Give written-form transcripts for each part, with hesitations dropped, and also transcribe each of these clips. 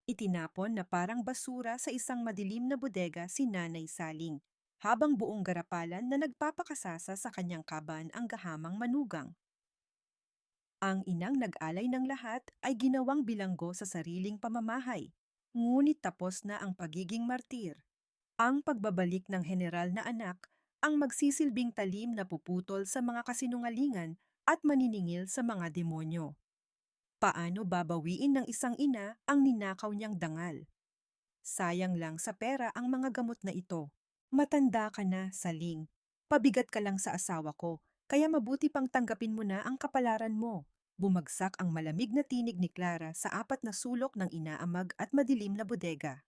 Itinapon na parang basura sa isang madilim na bodega si Nanay Saling, habang buong garapalan na nagpapakasasa sa kanyang kaban ang gahamang manugang. Ang inang nag-alay ng lahat ay ginawang bilanggo sa sariling pamamahay, ngunit tapos na ang pagiging martir. Ang pagbabalik ng general na anak ang magsisilbing talim na puputol sa mga kasinungalingan at maniningil sa mga demonyo. Paano babawiin ng isang ina ang ninakaw niyang dangal? Sayang lang sa pera ang mga gamot na ito. Matanda ka na, Saling. Pabigat ka lang sa asawa ko, kaya mabuti pang tanggapin mo na ang kapalaran mo. Bumagsak ang malamig na tinig ni Clara sa apat na sulok ng inaamag at madilim na bodega.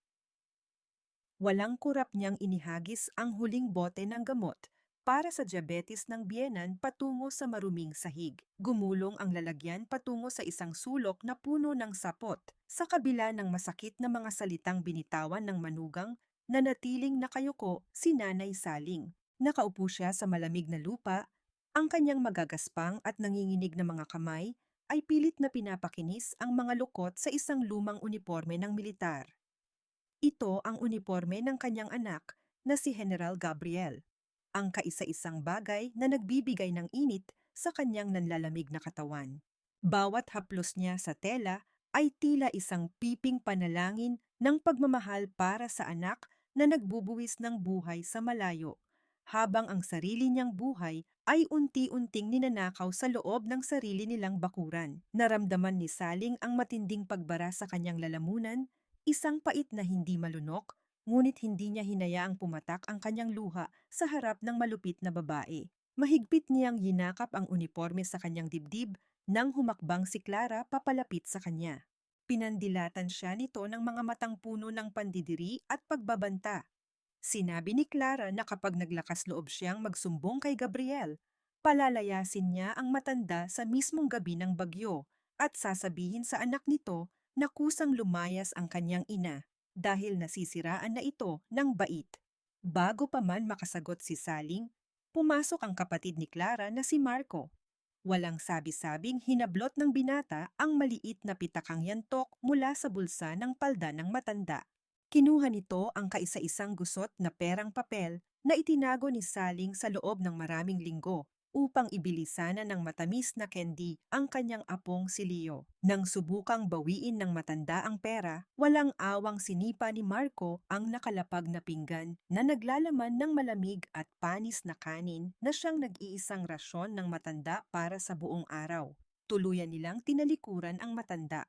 Walang kurap niyang inihagis ang huling bote ng gamot para sa diabetes ng biyenan patungo sa maruming sahig. Gumulong ang lalagyan patungo sa isang sulok na puno ng sapot. Sa kabila ng masakit na mga salitang binitawan ng manugang, nanatiling nakayuko si Nanay Saling. Nakaupo siya sa malamig na lupa, ang kanyang magagaspang at nanginginig na mga kamay ay pilit na pinapakinis ang mga lukot sa isang lumang uniforme ng militar. Ito ang uniforme ng kanyang anak na si General Gabriel, ang kaisa-isang bagay na nagbibigay ng init sa kanyang nanlalamig na katawan. Bawat haplos niya sa tela ay tila isang piping panalangin ng pagmamahal para sa anak na nagbubuwis ng buhay sa malayo, habang ang sarili niyang buhay ay unti-unting ninanakaw sa loob ng sarili nilang bakuran. Naramdaman ni Saling ang matinding pagbara sa kanyang lalamunan, isang pait na hindi malunok, ngunit hindi niya hinayaang pumatak ang kanyang luha sa harap ng malupit na babae. Mahigpit niyang yinakap ang uniforme sa kanyang dibdib nang humakbang si Clara papalapit sa kanya. Pinandilatan siya nito ng mga matang puno ng pandidiri at pagbabanta. Sinabi ni Clara na kapag naglakas loob siyang magsumbong kay Gabriel, palalayasin niya ang matanda sa mismong gabi ng bagyo at sasabihin sa anak nito na kusang lumayas ang kanyang ina dahil nasisiraan na ito ng bait. Bago pa man makasagot si Saling, pumasok ang kapatid ni Clara na si Marco. Walang sabi-sabing hinablot ng binata ang maliit na pitakang yantok mula sa bulsa ng palda ng matanda. Kinuha nito ang kaisa-isang gusot na perang papel na itinago ni Saling sa loob ng maraming linggo upang ibilisana ng matamis na candy ang kanyang apong si Leo. Nang subukang bawiin ng matanda ang pera, walang awang sinipa ni Marco ang nakalapag na pinggan na naglalaman ng malamig at panis na kanin na siyang nag-iisang rasyon ng matanda para sa buong araw. Tuluyan nilang tinalikuran ang matanda.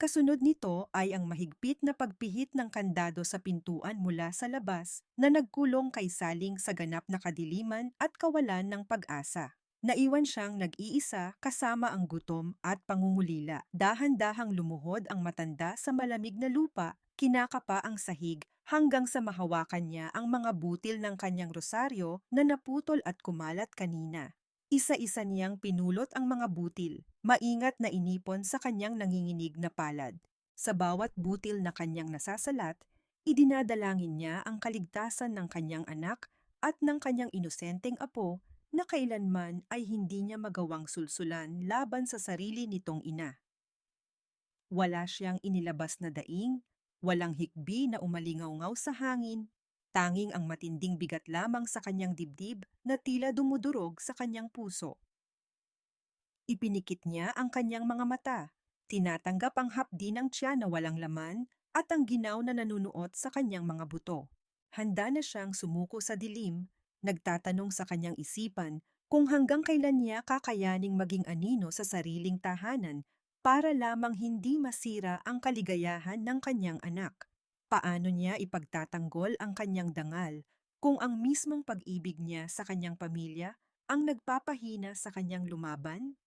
Kasunod nito ay ang mahigpit na pagpihit ng kandado sa pintuan mula sa labas na nagkulong kay Saling sa ganap na kadiliman at kawalan ng pag-asa. Naiwan siyang nag-iisa kasama ang gutom at pangungulila. Dahan-dahang lumuhod ang matanda sa malamig na lupa, kinakapa ang sahig hanggang sa mahawakan niya ang mga butil ng kanyang rosaryo na naputol at kumalat kanina. Isa-isa niyang pinulot ang mga butil, maingat na inipon sa kanyang nanginginig na palad. Sa bawat butil na kanyang nasasalat, idinadalangin niya ang kaligtasan ng kanyang anak at ng kanyang inosenteng apo na kailanman ay hindi niya magawang sulsulan laban sa sarili nitong ina. Wala siyang inilabas na daing, walang hikbi na umalingaw-ngaw sa hangin, tanging ang matinding bigat lamang sa kanyang dibdib na tila dumudurog sa kanyang puso. Ipinikit niya ang kanyang mga mata, tinatanggap ang hapdi ng tiyan na walang laman at ang ginaw na nanunuot sa kanyang mga buto. Handa na siyang sumuko sa dilim, nagtatanong sa kanyang isipan kung hanggang kailan niya kakayaning maging anino sa sariling tahanan para lamang hindi masira ang kaligayahan ng kanyang anak. Paano niya ipagtatanggol ang kanyang dangal kung ang mismong pag-ibig niya sa kanyang pamilya ang nagpapahina sa kanyang lumaban?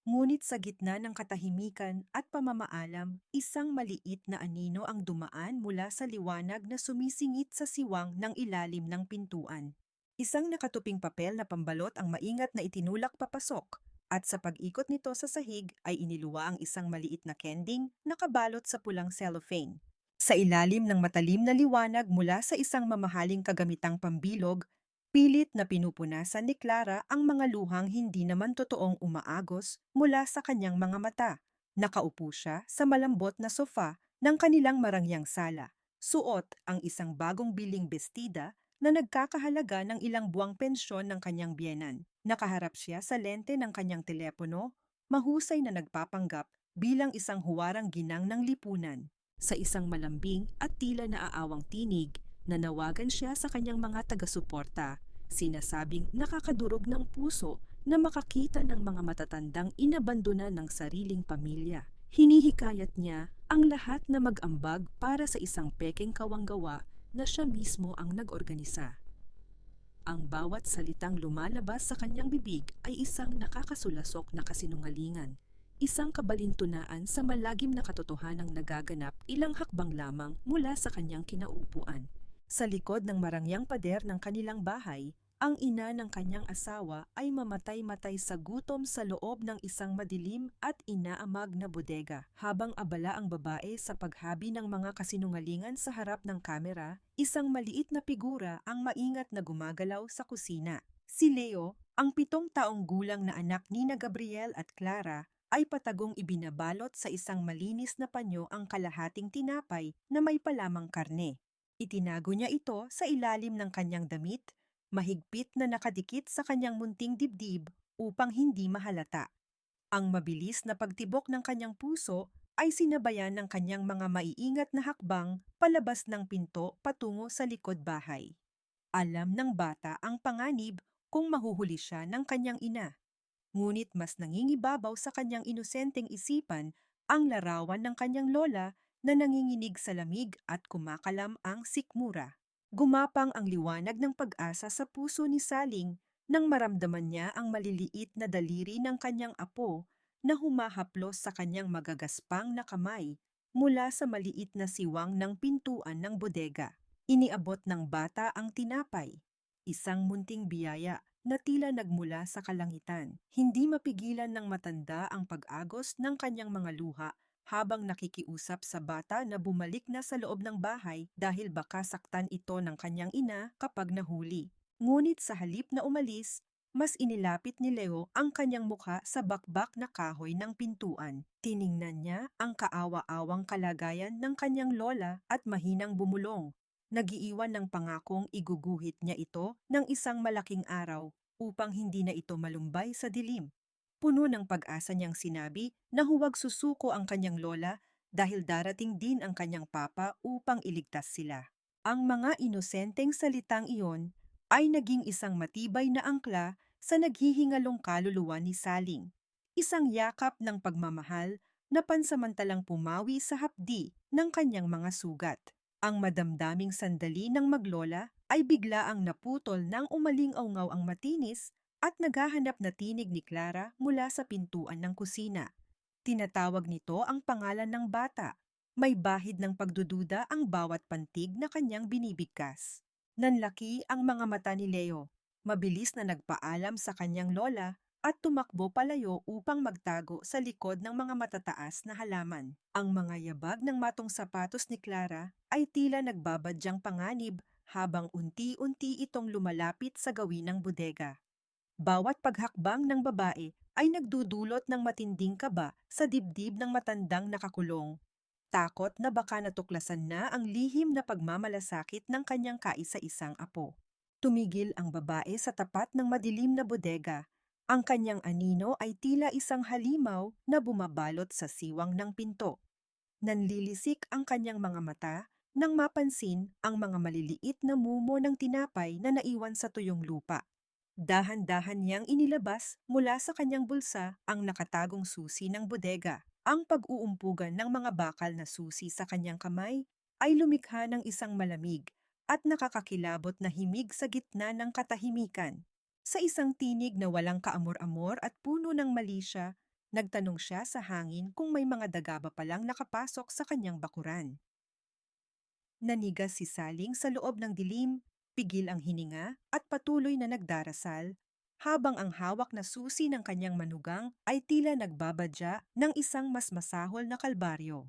Ngunit sa gitna ng katahimikan at pamamaalam, isang maliit na anino ang dumaan mula sa liwanag na sumisingit sa siwang ng ilalim ng pintuan. Isang nakatuping papel na pambalot ang maingat na itinulak papasok, at sa pag-ikot nito sa sahig ay iniluwa ang isang maliit na kending nakabalot sa pulang cellophane. Sa ilalim ng matalim na liwanag mula sa isang mamahaling kagamitang pambilog, pilit na pinupunasan ni Clara ang mga luhang hindi naman totoong umaagos mula sa kanyang mga mata. Nakaupo siya sa malambot na sofa ng kanilang marangyang sala. Suot ang isang bagong biling bestida na nagkakahalaga ng ilang buwang pensyon ng kanyang biyenan. Nakaharap siya sa lente ng kanyang telepono, mahusay na nagpapanggap bilang isang huwarang ginang ng lipunan. Sa isang malambing at tila naaawang tinig, nanawagan siya sa kanyang mga taga-suporta, sinasabing nakakadurog ng puso na makakita ng mga matatandang inabandona ng sariling pamilya. Hinihikayat niya ang lahat na mag-ambag para sa isang pekeng kawanggawa na siya mismo ang nag-organisa. Ang bawat salitang lumalabas sa kanyang bibig ay isang nakakasulasok na kasinungalingan, isang kabalintunaan sa malagim na katotohanang nagaganap ilang hakbang lamang mula sa kanyang kinauupuan. Sa likod ng marangyang pader ng kanilang bahay, ang ina ng kanyang asawa ay mamatay-matay sa gutom sa loob ng isang madilim at inaamag na bodega. Habang abala ang babae sa paghabi ng mga kasinungalingan sa harap ng kamera, isang maliit na figura ang maingat na gumagalaw sa kusina. Si Leo, ang 7 taong gulang na anak ni na Gabriel at Clara, ay patagong ibinabalot sa isang malinis na panyo ang kalahating tinapay na may palamang karne. Itinago niya ito sa ilalim ng kanyang damit, mahigpit na nakadikit sa kanyang munting dibdib upang hindi mahalata. Ang mabilis na pagtibok ng kanyang puso ay sinabayan ng kanyang mga maiingat na hakbang palabas ng pinto patungo sa likod bahay. Alam ng bata ang panganib kung mahuhuli siya ng kanyang ina. Ngunit mas nangingibabaw sa kanyang inosenteng isipan ang larawan ng kanyang lola na nanginginig sa lamig at kumakalam ang sikmura. Gumapang ang liwanag ng pag-asa sa puso ni Saling nang maramdaman niya ang maliliit na daliri ng kanyang apo na humahaplos sa kanyang magagaspang na kamay mula sa maliit na siwang ng pintuan ng bodega. Iniabot ng bata ang tinapay, isang munting biyaya na tila nagmula sa kalangitan. Hindi mapigilan ng matanda ang pag-agos ng kanyang mga luha habang nakikiusap sa bata na bumalik na sa loob ng bahay dahil baka saktan ito ng kanyang ina kapag nahuli. Ngunit sa halip na umalis, mas inilapit ni Leo ang kanyang mukha sa bakbak na kahoy ng pintuan. Tiningnan niya ang kaawa-awang kalagayan ng kanyang lola at mahinang bumulong. Nagiiwan ng pangakong iguguhit niya ito ng isang malaking araw upang hindi na ito malumbay sa dilim. Puno ng pag-asa niyang sinabi na huwag susuko ang kanyang lola dahil darating din ang kanyang papa upang iligtas sila. Ang mga inosenteng salitang iyon ay naging isang matibay na angkla sa naghihingalong kaluluwa ni Saling. Isang yakap ng pagmamahal na pansamantalang pumawi sa hapdi ng kanyang mga sugat. Ang madamdaming sandali ng maglola ay biglaang naputol nang umaling-awngaw ang matinis at naghahanap na tinig ni Clara mula sa pintuan ng kusina. Tinatawag nito ang pangalan ng bata. May bahid ng pagdududa ang bawat pantig na kanyang binibigkas. Nanlaki ang mga mata ni Leo. Mabilis na nagpaalam sa kanyang lola at tumakbo palayo upang magtago sa likod ng mga matataas na halaman. Ang mga yabag ng matong sapatos ni Clara ay tila nagbabadyang panganib habang unti-unti itong lumalapit sa gawin ng bodega. Bawat paghakbang ng babae ay nagdudulot ng matinding kaba sa dibdib ng matandang nakakulong. Takot na baka natuklasan na ang lihim na pagmamalasakit ng kanyang kaisa-isang apo. Tumigil ang babae sa tapat ng madilim na bodega. Ang kanyang anino ay tila isang halimaw na bumabalot sa siwang ng pinto. Nanlilisik ang kanyang mga mata nang mapansin ang mga maliliit na mumo ng tinapay na naiwan sa tuyong lupa. Dahan-dahan niyang inilabas mula sa kanyang bulsa ang nakatagong susi ng bodega. Ang pag-uumpugan ng mga bakal na susi sa kanyang kamay ay lumikha ng isang malamig at nakakakilabot na himig sa gitna ng katahimikan. Sa isang tinig na walang kaamor-amor at puno ng malisya, nagtanong siya sa hangin kung may mga daga ba palang nakapasok sa kanyang bakuran. Nanigas si Saling sa loob ng dilim, pigil ang hininga at patuloy na nagdarasal, habang ang hawak na susi ng kanyang manugang ay tila nagbabadya ng isang mas masahol na kalbaryo.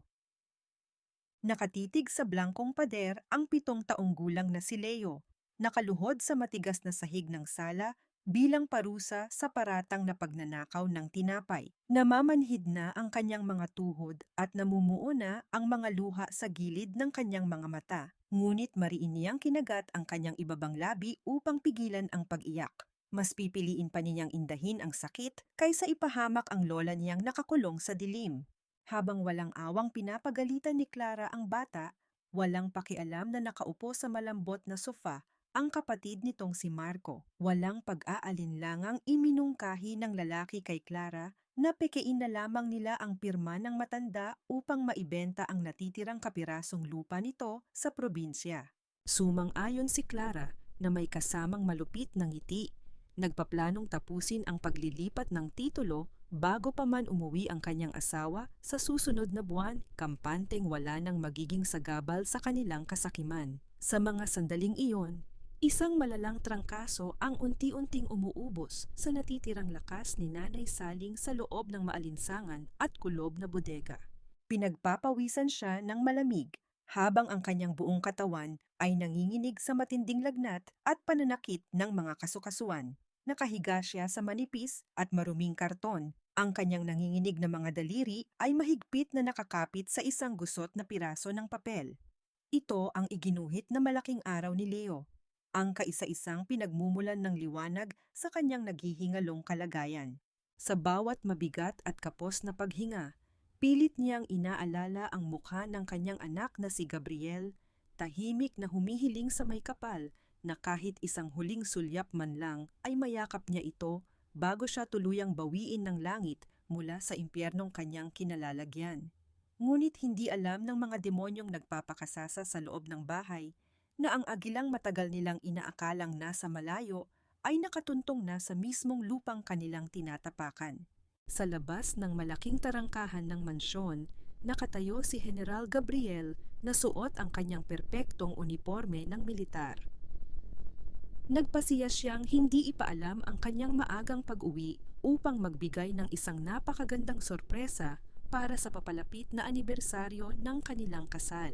Nakatitig sa blangkong pader ang 7 taong gulang na si Leo, nakaluhod sa matigas na sahig ng sala bilang parusa sa paratang na pagnanakaw ng tinapay. Namamanhid na ang kanyang mga tuhod at namumuo na ang mga luha sa gilid ng kanyang mga mata. Ngunit mariin niyang kinagat ang kanyang ibabang labi upang pigilan ang pag-iyak. Mas pipiliin pa niyang indahin ang sakit kaysa ipahamak ang lola niyang nakakulong sa dilim. Habang walang awang pinapagalitan ni Clara ang bata, walang pakialam na nakaupo sa malambot na sofa ang kapatid nitong si Marco. Walang pag-aalinlangang iminungkahi ng lalaki kay Clara na pekein na lamang nila ang pirma ng matanda upang maibenta ang natitirang kapirasong lupa nito sa probinsya. Sumang-ayon si Clara na may kasamang malupit na ngiti. Nagpaplanong tapusin ang paglilipat ng titulo bago pa man umuwi ang kanyang asawa sa susunod na buwan, kampanteng wala nang magiging sagabal sa kanilang kasakiman. Sa mga sandaling iyon, isang malalang trangkaso ang unti-unting umuubos sa natitirang lakas ni Nanay Saling sa loob ng maalinsangan at kulob na bodega. Pinagpapawisan siya ng malamig habang ang kanyang buong katawan ay nanginginig sa matinding lagnat at pananakit ng mga kasukasuan. Nakahiga siya sa manipis at maruming karton. Ang kanyang nanginginig na mga daliri ay mahigpit na nakakapit sa isang gusot na piraso ng papel. Ito ang iginuhit na malaking araw ni Leo, ang kaisa-isang pinagmumulan ng liwanag sa kanyang naghihingalong kalagayan. Sa bawat mabigat at kapos na paghinga, pilit niyang inaalala ang mukha ng kanyang anak na si Gabriel, tahimik na humihiling sa may kapal na kahit isang huling sulyap man lang ay mayakap niya ito bago siya tuluyang bawiin ng langit mula sa impyernong kanyang kinalalagyan. Ngunit hindi alam ng mga demonyong nagpapakasasa sa loob ng bahay na ang agilang matagal nilang inaakalang nasa malayo ay nakatuntong na sa mismong lupang kanilang tinatapakan. Sa labas ng malaking tarangkahan ng mansyon, nakatayo si General Gabriel na suot ang kanyang perpektong uniforme ng militar. Nagpasiya siyang hindi ipaalam ang kanyang maagang pag-uwi upang magbigay ng isang napakagandang sorpresa para sa papalapit na anibersaryo ng kanilang kasal.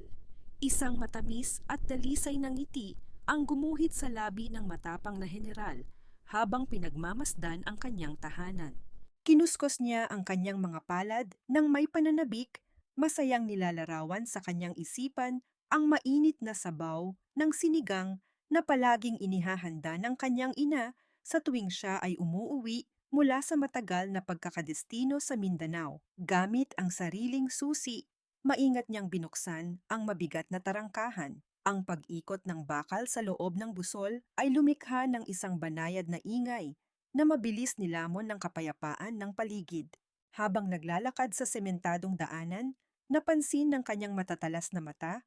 Isang matamis at dalisay na ngiti ang gumuhit sa labi ng matapang na general habang pinagmamasdan ang kanyang tahanan. Kinuskos niya ang kanyang mga palad nang may pananabik, masayang nilalarawan sa kanyang isipan ang mainit na sabaw ng sinigang na palaging inihahanda ng kanyang ina sa tuwing siya ay umuuwi mula sa matagal na pagkakadestino sa Mindanao. Gamit ang sariling susi, maingat niyang binuksan ang mabigat na tarangkahan. Ang pag-ikot ng bakal sa loob ng busol ay lumikha ng isang banayad na ingay na mabilis nilamon ng kapayapaan ng paligid. Habang naglalakad sa sementadong daanan, napansin ng kanyang matatalas na mata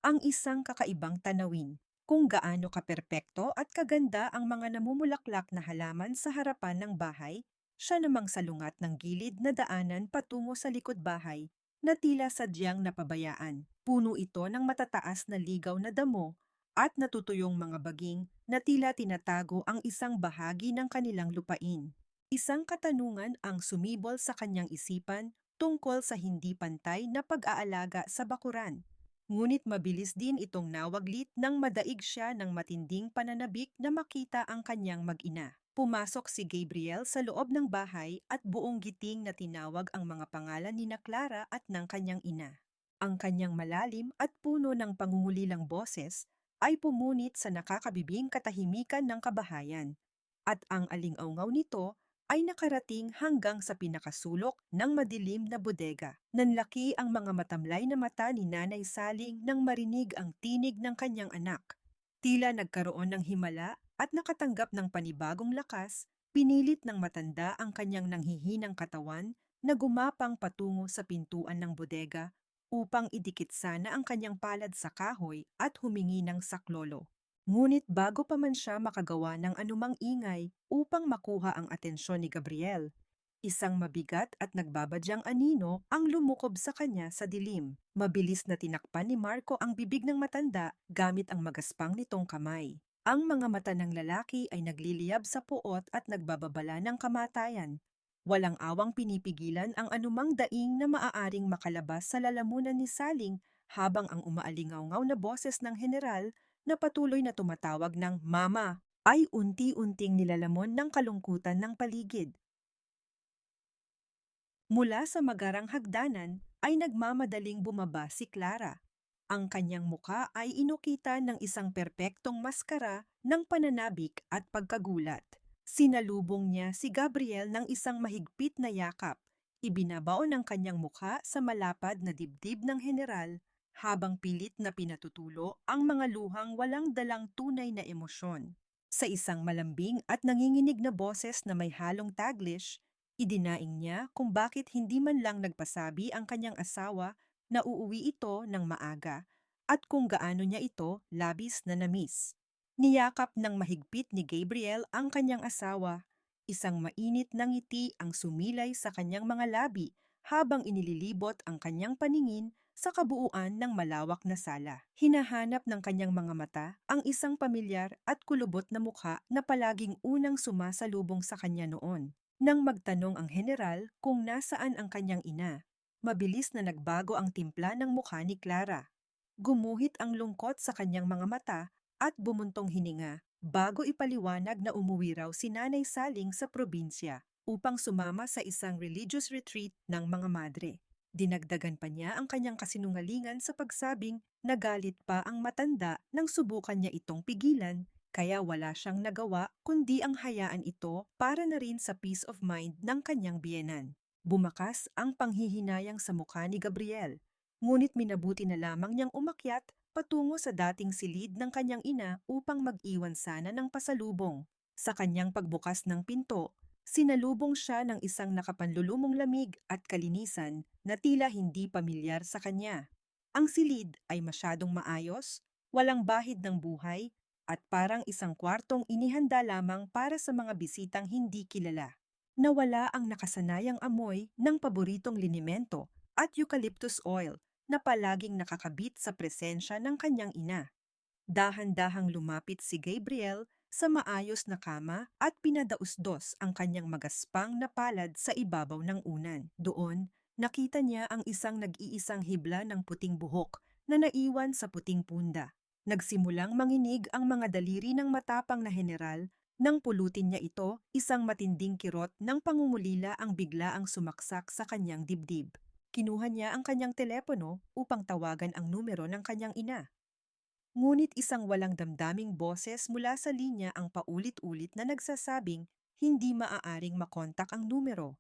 ang isang kakaibang tanawin. Kung gaano kaperpekto at kaganda ang mga namumulaklak na halaman sa harapan ng bahay, siya namang salungat ng gilid na daanan patungo sa likod bahay na tila sadyang napabayaan. Puno ito ng matataas na ligaw na damo at natutuyong mga baging na tila tinatago ang isang bahagi ng kanilang lupain. Isang katanungan ang sumibol sa kanyang isipan tungkol sa hindi pantay na pag-aalaga sa bakuran. Ngunit mabilis din itong nawaglit nang madaig siya ng matinding pananabik na makita ang kanyang mag-ina. Pumasok si Gabriel sa loob ng bahay at buong giting na tinawag ang mga pangalan ni Clara at ng kanyang ina. Ang kanyang malalim at puno ng pangungulilang boses ay pumunit sa nakakabibing katahimikan ng kabahayan, at ang alingaungaw nito ay nakarating hanggang sa pinakasulok ng madilim na bodega. Nanlaki ang mga matamlay na mata ni Nanay Saling nang marinig ang tinig ng kanyang anak. Tila nagkaroon ng himala at nakatanggap ng panibagong lakas, pinilit ng matanda ang kanyang nanghihinang katawan na gumapang patungo sa pintuan ng bodega upang idikit sana ang kanyang palad sa kahoy at humingi ng saklolo. Ngunit bago pa man siya makagawa ng anumang ingay upang makuha ang atensyon ni Gabriel, isang mabigat at nagbabadyang anino ang lumukob sa kanya sa dilim. Mabilis na tinakpan ni Marco ang bibig ng matanda gamit ang magaspang nitong kamay. Ang mga mata ng lalaki ay nagliliyab sa puot at nagbababala ng kamatayan. Walang awang pinipigilan ang anumang daing na maaaring makalabas sa lalamunan ni Saling habang ang umaalingaungaw na boses ng general na patuloy na tumatawag ng Mama ay unti-unting nilalamon ng kalungkutan ng paligid. Mula sa magarang hagdanan ay nagmamadaling bumaba si Clara. Ang kanyang muka ay inukita ng isang perpektong maskara ng pananabik at pagkagulat. Sinalubong niya si Gabriel ng isang mahigpit na yakap. Ibinabaon ang kanyang muka sa malapad na dibdib ng general habang pilit na pinatutulo ang mga luhang walang dalang tunay na emosyon. Sa isang malambing at nanginginig na boses na may halong Taglish, idinaing niya kung bakit hindi man lang nagpasabi ang kanyang asawa na uuwi ito ng maaga at kung gaano niya ito labis na namiss. Niyakap ng mahigpit ni Gabriel ang kanyang asawa. Isang mainit na ngiti ang sumilay sa kanyang mga labi habang inililibot ang kanyang paningin sa kabuuan ng malawak na sala. Hinahanap ng kanyang mga mata ang isang pamilyar at kulubot na mukha na palaging unang sumasalubong sa kanya noon. Nang magtanong ang general kung nasaan ang kanyang ina, mabilis na nagbago ang timpla ng mukha ni Clara. Gumuhit ang lungkot sa kanyang mga mata at bumuntong hininga bago ipaliwanag na umuwi raw si Nanay Saling sa probinsya upang sumama sa isang religious retreat ng mga madre. Dinagdagan pa niya ang kanyang kasinungalingan sa pagsabing nagalit pa ang matanda nang subukan niya itong pigilan, kaya wala siyang nagawa kundi ang hayaan ito para na rin sa peace of mind ng kanyang biyenan. Bumakas ang panghihinayang sa mukha ni Gabriel, ngunit minabuti na lamang niyang umakyat patungo sa dating silid ng kanyang ina upang mag-iwan sana ng pasalubong. Sa kanyang pagbukas ng pinto, sinalubong siya ng isang nakapanlulumong lamig at kalinisan na tila hindi pamilyar sa kanya. Ang silid ay masyadong maayos, walang bahid ng buhay, at parang isang kwartong inihanda lamang para sa mga bisitang hindi kilala. Nawala ang nakasanayang amoy ng paboritong linimento at eucalyptus oil na palaging nakakabit sa presensya ng kanyang ina. Dahan-dahang lumapit si Gabriel sa maayos na kama at pinadausdos ang kanyang magaspang na palad sa ibabaw ng unan. Doon, nakita niya ang isang nag-iisang hibla ng puting buhok na naiwan sa puting punda. Nagsimulang manginig ang mga daliri ng matapang na general nang pulutin niya ito, isang matinding kirot ng pangungulila ang biglaang sumaksak sa kanyang dibdib. Kinuha niya ang kanyang telepono upang tawagan ang numero ng kanyang ina. Ngunit isang walang damdaming boses mula sa linya ang paulit-ulit na nagsasabing hindi maaaring makontak ang numero.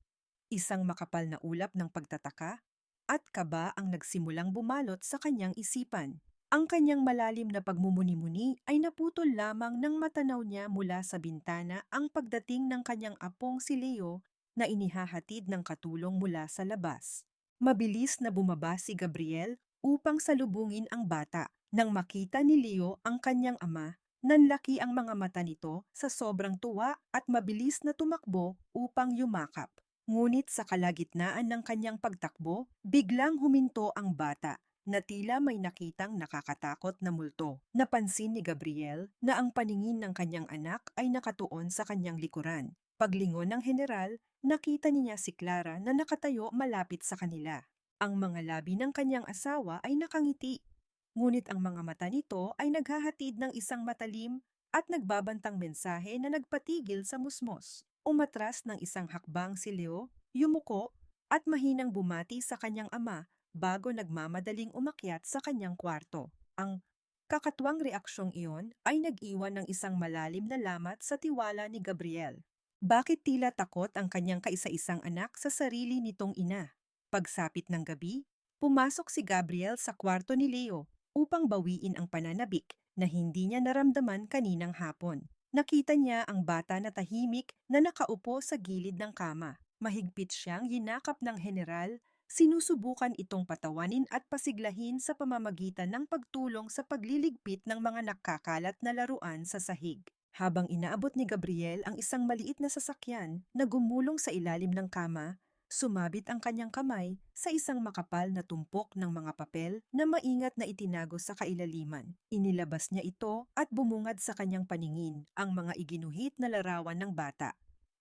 Isang makapal na ulap ng pagtataka at kaba ang nagsimulang bumalot sa kanyang isipan. Ang kanyang malalim na pagmumuni-muni ay naputol lamang nang matanaw niya mula sa bintana ang pagdating ng kanyang apong si Leo na inihahatid ng katulong mula sa labas. Mabilis na bumaba si Gabriel upang salubungin ang bata. Nang makita ni Leo ang kanyang ama, nanlaki ang mga mata nito sa sobrang tuwa at mabilis na tumakbo upang yumakap. Ngunit sa kalagitnaan ng kanyang pagtakbo, biglang huminto ang bata na tila may nakitang nakakatakot na multo. Napansin ni Gabriel na ang paningin ng kanyang anak ay nakatuon sa kanyang likuran. Paglingon ng general, nakita niya si Clara na nakatayo malapit sa kanila. Ang mga labi ng kanyang asawa ay nakangiti, ngunit ang mga mata nito ay naghahatid ng isang matalim at nagbabantang mensahe na nagpatigil sa musmos. Umatras ng isang hakbang si Leo, yumuko, at mahinang bumati sa kanyang ama bago nagmamadaling umakyat sa kanyang kwarto. Ang kakatuwang reaksyong iyon ay nag-iwan ng isang malalim na lamat sa tiwala ni Gabriel. Bakit tila takot ang kanyang kaisa-isang anak sa sarili nitong ina? Pagsapit ng gabi, pumasok si Gabriel sa kwarto ni Leo upang bawiin ang pananabik na hindi niya naramdaman kaninang hapon. Nakita niya ang bata na tahimik na nakaupo sa gilid ng kama. Mahigpit siyang yinakap ng general, sinusubukan itong patawanin at pasiglahin sa pamamagitan ng pagtulong sa pagliligpit ng mga nakakalat na laruan sa sahig. Habang inaabot ni Gabriel ang isang maliit na sasakyan na gumulong sa ilalim ng kama, sumabit ang kanyang kamay sa isang makapal na tumpok ng mga papel na maingat na itinago sa kailaliman. Inilabas niya ito at bumungad sa kanyang paningin ang mga iginuhit na larawan ng bata.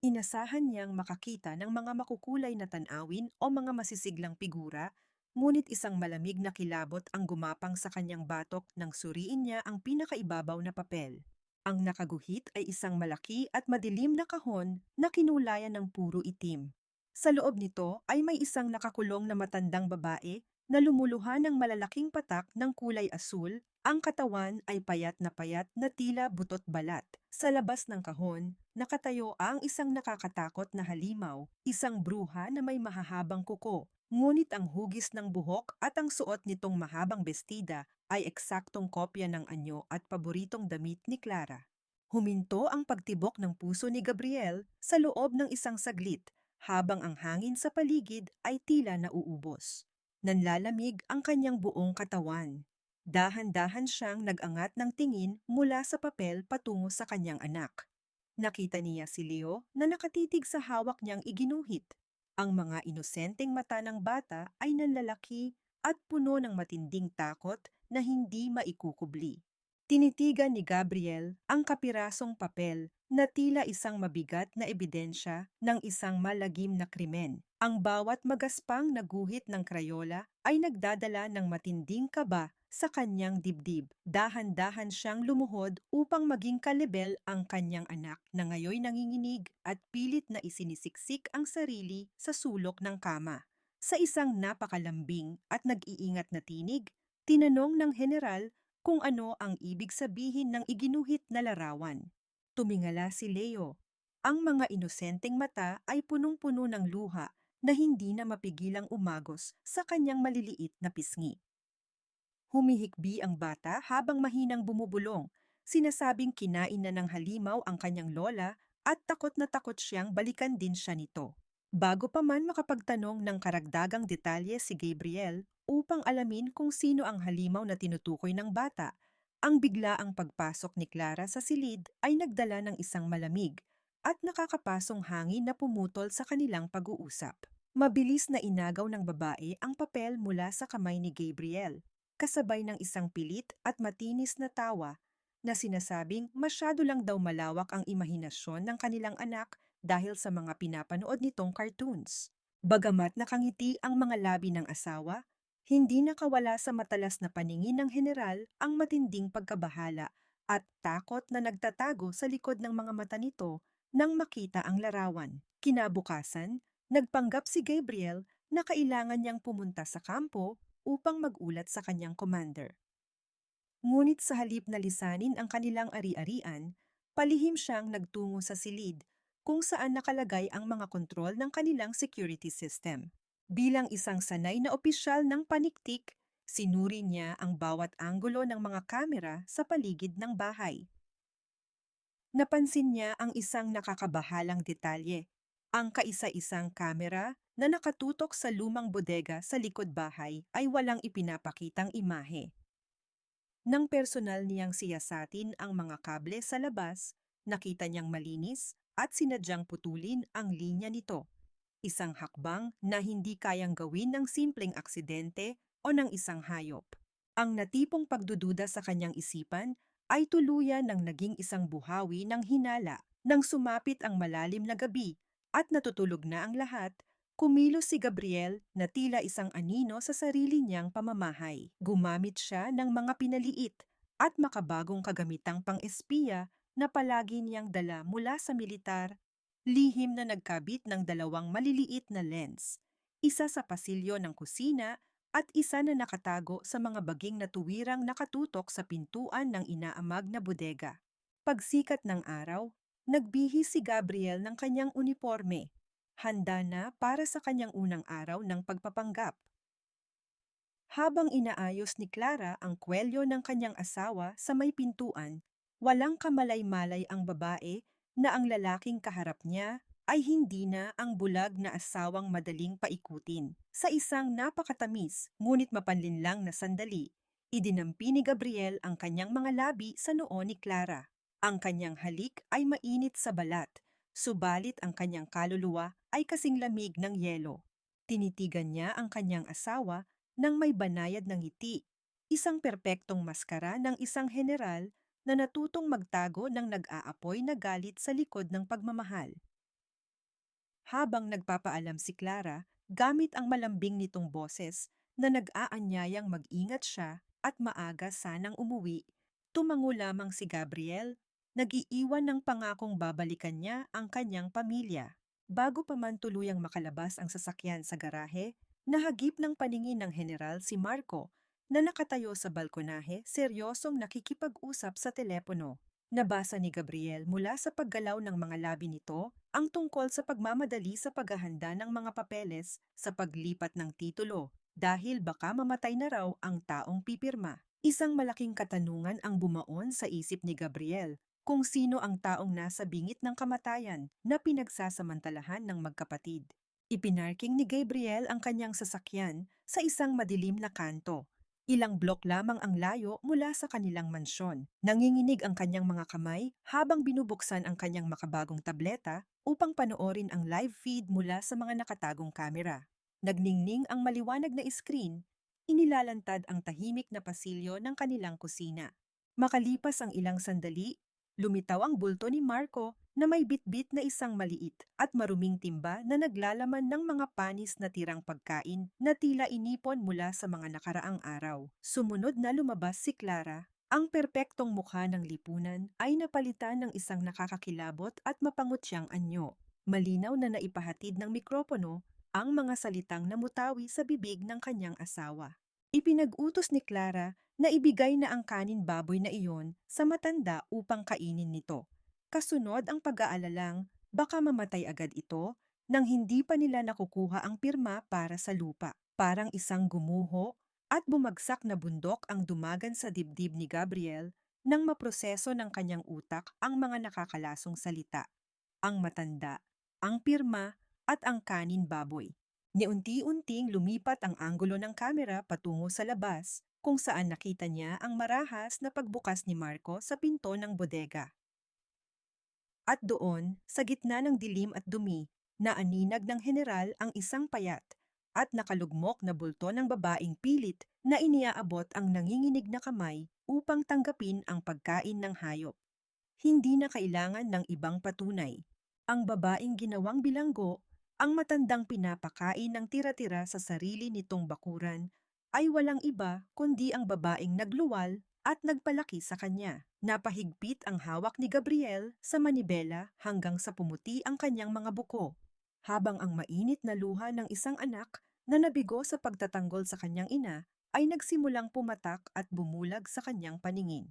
Inasahan niyang makakita ng mga makukulay na tanawin o mga masisiglang figura, ngunit isang malamig na kilabot ang gumapang sa kanyang batok nang suriin niya ang pinakaibabaw na papel. Ang nakaguhit ay isang malaki at madilim na kahon na kinulayan ng puro itim. Sa loob nito ay may isang nakakulong na matandang babae na lumuluha ng malalaking patak ng kulay asul. Ang katawan ay payat na tila butot balat. Sa labas ng kahon, nakatayo ang isang nakakatakot na halimaw, isang bruha na may mahahabang kuko. Ngunit ang hugis ng buhok at ang suot nitong mahabang bestida ay eksaktong kopya ng anyo at paboritong damit ni Clara. Huminto ang pagtibok ng puso ni Gabriel sa loob ng isang saglit habang ang hangin sa paligid ay tila nauubos. Nanlalamig ang kanyang buong katawan. Dahan-dahan siyang nag-angat ng tingin mula sa papel patungo sa kanyang anak. Nakita niya si Leo na nakatitig sa hawak niyang iginuhit. Ang mga inosenteng mata ng bata ay nanlalaki at puno ng matinding takot na hindi maikukubli. Tinitigan ni Gabriel ang kapirasong papel na tila isang mabigat na ebidensya ng isang malagim na krimen. Ang bawat magaspang na guhit ng krayola ay nagdadala ng matinding kaba sa kanyang dibdib. Dahan-dahan siyang lumuhod upang maging kalibel ang kanyang anak na ngayoy nanginginig at pilit na isinisiksik ang sarili sa sulok ng kama. Sa isang napakalambing at nag-iingat na tinig, tinanong ng general kung ano ang ibig sabihin ng iginuhit na larawan. Tumingala si Leo. Ang mga inosenteng mata ay punong-puno ng luha na hindi na mapigilang umagos sa kanyang maliliit na pisngi. Humihikbi ang bata habang mahinang bumubulong. Sinasabing kinain na ng halimaw ang kanyang lola at takot na takot siyang balikan din siya nito. Bago pa man makapagtanong ng karagdagang detalye si Gabriel upang alamin kung sino ang halimaw na tinutukoy ng bata, ang biglaang pagpasok ni Clara sa silid ay nagdala ng isang malamig at nakakapasong hangin na pumutol sa kanilang pag-uusap. Mabilis na inagaw ng babae ang papel mula sa kamay ni Gabriel, kasabay ng isang pilit at matinis na tawa na sinasabing masyado lang daw malawak ang imahinasyon ng kanilang anak dahil sa mga pinapanood nitong cartoons. Bagamat nakangiti ang mga labi ng asawa, hindi nakawala sa matalas na paningin ng general ang matinding pagkabahala at takot na nagtatago sa likod ng mga mata nito nang makita ang larawan. Kinabukasan, nagpanggap si Gabriel na kailangan niyang pumunta sa kampo upang magulat sa kanyang commander. Ngunit sa halip na lisanin ang kanilang ari-arian, palihim siyang nagtungo sa silid kung saan nakalagay ang mga kontrol ng kanilang security system. Bilang isang sanay na opisyal ng paniktik, sinuri niya ang bawat anggulo ng mga kamera sa paligid ng bahay. Napansin niya ang isang nakakabahalang detalye, ang kaisa-isang kamera na nakatutok sa lumang bodega sa likod bahay ay walang ipinapakitang imahe. Nang personal niyang siyasatin ang mga kable sa labas, nakita niyang malinis at sinadyang putulin ang linya nito. Isang hakbang na hindi kayang gawin ng simpleng aksidente o ng isang hayop. Ang natipong pagdududa sa kanyang isipan ay tuluyan ng naging isang buhawi ng hinala. Nang sumapit ang malalim na gabi at natutulog na ang lahat, kumilos si Gabriel na tila isang anino sa sarili niyang pamamahay. Gumamit siya ng mga pinaliit at makabagong kagamitang pang-espiya na palagi niyang dala mula sa militar, lihim na nagkabit ng dalawang maliliit na lens, isa sa pasilyo ng kusina at isa na nakatago sa mga baging na tuwirang nakatutok sa pintuan ng inaamag na bodega. Pagsikat ng araw, nagbihis si Gabriel ng kanyang uniforme, handa na para sa kanyang unang araw ng pagpapanggap. Habang inaayos ni Clara ang kwelyo ng kanyang asawa sa may pintuan, walang kamalay-malay ang babae na ang lalaking kaharap niya ay hindi na ang bulag na asawang madaling paikutin. Sa isang napakatamis ngunit mapanlinlang na sandali, idinampi ni Gabriel ang kanyang mga labi sa noo ni Clara. Ang kanyang halik ay mainit sa balat, subalit ang kanyang kaluluwa ay kasing lamig ng yelo. Tinitigan niya ang kanyang asawa nang may banayad ng ngiti, isang perpektong maskara ng isang general na natutong magtago ng nag-aapoy na galit sa likod ng pagmamahal. Habang nagpapaalam si Clara, gamit ang malambing nitong boses na nag-aanyayang mag-ingat siya at maaga sanang umuwi, tumango lamang si Gabriel nag-iiwan ng pangakong babalikan niya ang kanyang pamilya. Bago pa man tuluyang makalabas ang sasakyan sa garahe, nahagip ng paningin ng general si Marco na nakatayo sa balkonahe, seryosong nakikipag-usap sa telepono. Nabasa ni Gabriel mula sa paggalaw ng mga labi nito ang tungkol sa pagmamadali sa paghahanda ng mga papeles sa paglipat ng titulo dahil baka mamatay na raw ang taong pipirma. Isang malaking katanungan ang bumaon sa isip ni Gabriel kung sino ang taong nasa bingit ng kamatayan na pinagsasamantalahan ng magkapatid. Ipinarking ni Gabriel ang kanyang sasakyan sa isang madilim na kanto. Ilang blok lamang ang layo mula sa kanilang mansyon. Nanginginig ang kanyang mga kamay habang binubuksan ang kanyang makabagong tableta upang panoorin ang live feed mula sa mga nakatagong kamera. Nagningning ang maliwanag na screen, inilalantad ang tahimik na pasilyo ng kanilang kusina. Makalipas ang ilang sandali, lumitaw ang bulto ni Marco na may bitbit na isang maliit at maruming timba na naglalaman ng mga panis na tirang pagkain na tila inipon mula sa mga nakaraang araw. Sumunod na lumabas si Clara. Ang perpektong mukha ng lipunan ay napalitan ng isang nakakakilabot at mapangutyang anyo. Malinaw na naipahatid ng mikropono ang mga salitang namutawi sa bibig ng kanyang asawa. Ipinag-utos ni Clara na ibigay na ang kanin baboy na iyon sa matanda upang kainin nito. Kasunod ang pag-aalalang baka mamatay agad ito nang hindi pa nila nakukuha ang pirma para sa lupa. Parang isang gumuho at bumagsak na bundok ang dumagan sa dibdib ni Gabriel nang maproseso ng kanyang utak ang mga nakakalasong salita. Ang matanda, ang pirma at ang kanin baboy. Niunti-unting lumipat ang anggulo ng kamera patungo sa labas kung saan nakita niya ang marahas na pagbukas ni Marco sa pinto ng bodega. At doon, sa gitna ng dilim at dumi, naaninag ng general ang isang payat at nakalugmok na bulto ng babaeng pilit na iniaabot ang nanginginig na kamay upang tanggapin ang pagkain ng hayop. Hindi na kailangan ng ibang patunay. Ang babaeng ginawang bilanggo, ang matandang pinapakain ng tira-tira sa sarili nitong bakuran, ay walang iba kundi ang babaeng nagluwal at nagpalaki sa kanya. Napahigpit ang hawak ni Gabriel sa manibela hanggang sa pumuti ang kanyang mga buko, habang ang mainit na luha ng isang anak na nabigo sa pagtatanggol sa kanyang ina ay nagsimulang pumatak at bumulag sa kanyang paningin.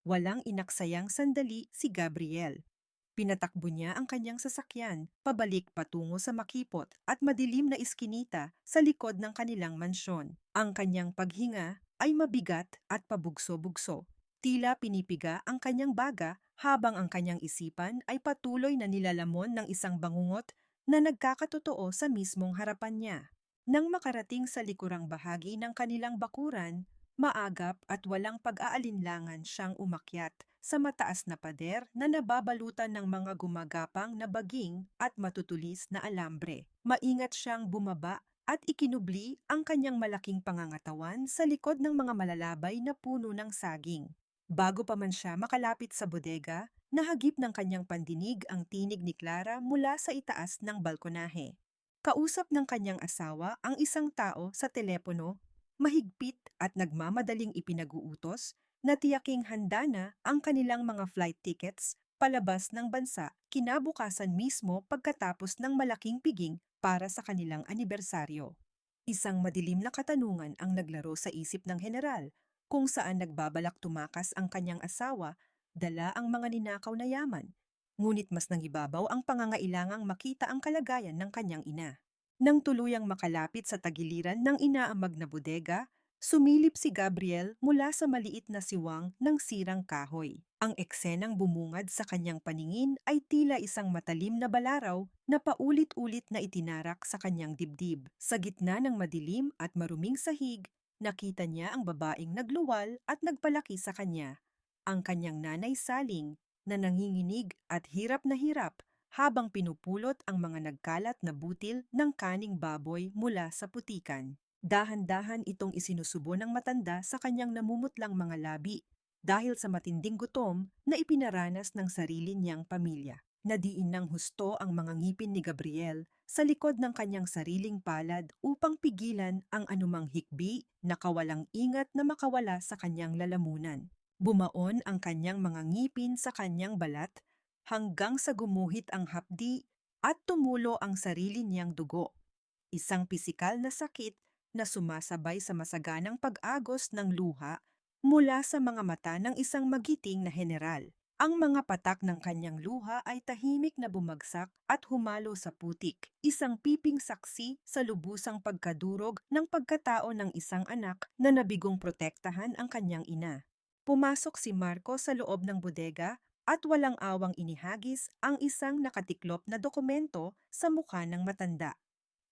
Walang inaksayang sandali si Gabriel. Pinatakbo niya ang kanyang sasakyan, pabalik patungo sa makipot at madilim na iskinita sa likod ng kanilang mansyon. Ang kanyang paghinga ay mabigat at pabugso-bugso. Tila pinipiga ang kanyang baga habang ang kanyang isipan ay patuloy na nilalamon ng isang bangungot na nagkakatotoo sa mismong harapan niya. Nang makarating sa likurang bahagi ng kanilang bakuran, maagap at walang pag-aalinlangan siyang umakyat sa mataas na pader na nababalutan ng mga gumagapang na baging at matutulis na alambre. Maingat siyang bumaba at ikinubli ang kanyang malaking pangangatawan sa likod ng mga malalabay na puno ng saging. Bago pa man siya makalapit sa bodega, nahagip ng kanyang pandinig ang tinig ni Clara mula sa itaas ng balkonahe. Kausap ng kanyang asawa ang isang tao sa telepono, mahigpit at nagmamadaling ipinag-uutos na tiyaking handa na ang kanilang mga flight tickets palabas ng bansa kinabukasan mismo pagkatapos ng malaking piging para sa kanilang anibersaryo. Isang madilim na katanungan ang naglaro sa isip ng general kung saan nagbabalak tumakas ang kanyang asawa, dala ang mga ninakaw na yaman. Ngunit mas nangibabaw ang pangangailangang makita ang kalagayan ng kanyang ina. Nang tuluyang makalapit sa tagiliran ng inaamag na bodega, sumilip si Gabriel mula sa maliit na siwang ng sirang kahoy. Ang eksenang bumungad sa kanyang paningin ay tila isang matalim na balaraw na paulit-ulit na itinarak sa kanyang dibdib. Sa gitna ng madilim at maruming sahig, nakita niya ang babaeng nagluwal at nagpalaki sa kanya. Ang kanyang nanay Saling na nanginginig at hirap na hirap habang pinupulot ang mga nagkalat na butil ng kaning baboy mula sa putikan. Dahan-dahan itong isinusubo ng matanda sa kanyang namumutlang mga labi dahil sa matinding gutom na ipinaranas ng sarili niyang pamilya. Nadiin ng husto ang mga ngipin ni Gabriel sa likod ng kanyang sariling palad upang pigilan ang anumang hikbi na kawalang ingat na makawala sa kanyang lalamunan. Bumaon ang kanyang mga ngipin sa kanyang balat hanggang sa gumuhit ang hapdi at tumulo ang sarili niyang dugo. Isang pisikal na sakit na sumasabay sa masaganang pag-agos ng luha mula sa mga mata ng isang magiting na heneral. Ang mga patak ng kanyang luha ay tahimik na bumagsak at humalo sa putik, isang piping saksi sa lubusang pagkadurog ng pagkatao ng isang anak na nabigong protektahan ang kanyang ina. Pumasok si Marco sa loob ng bodega at walang awang inihagis ang isang nakatiklop na dokumento sa mukha ng matanda.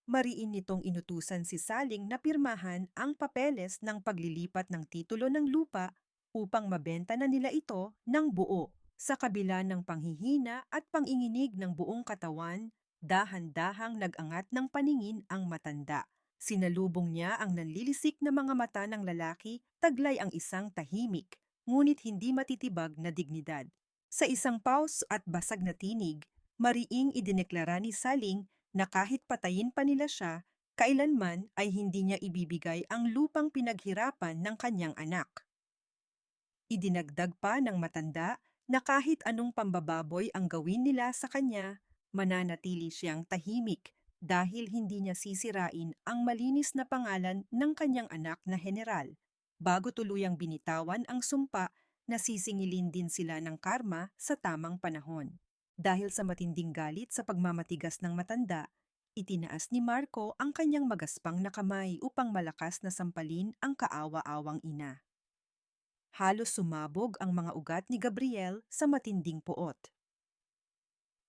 Mariin nitong inutusan si Saling na pirmahan ang papeles ng paglilipat ng titulo ng lupa upang mabenta na nila ito ng buo. Sa kabila ng panghihina at panginginig ng buong katawan, dahan-dahang nag-angat ng paningin ang matanda. Sinalubong niya ang nanlilisik na mga mata ng lalaki, taglay ang isang tahimik, ngunit hindi matitibag na dignidad. Sa isang pause at basag na tinig, mariing idineklara ni Saling na kahit patayin pa nila siya, kailanman ay hindi niya ibibigay ang lupang pinaghirapan ng kanyang anak. Idinagdag pa ng matanda na kahit anong pambababoy ang gawin nila sa kanya, mananatili siyang tahimik dahil hindi niya sisirain ang malinis na pangalan ng kanyang anak na heneral. Bago tuluyang binitawan ang sumpa, nasisingilin din sila ng karma sa tamang panahon. Dahil sa matinding galit sa pagmamatigas ng matanda, itinaas ni Marco ang kanyang magaspang na kamay upang malakas na sampalin ang kaawa-awang ina. Halos sumabog ang mga ugat ni Gabriel sa matinding puot.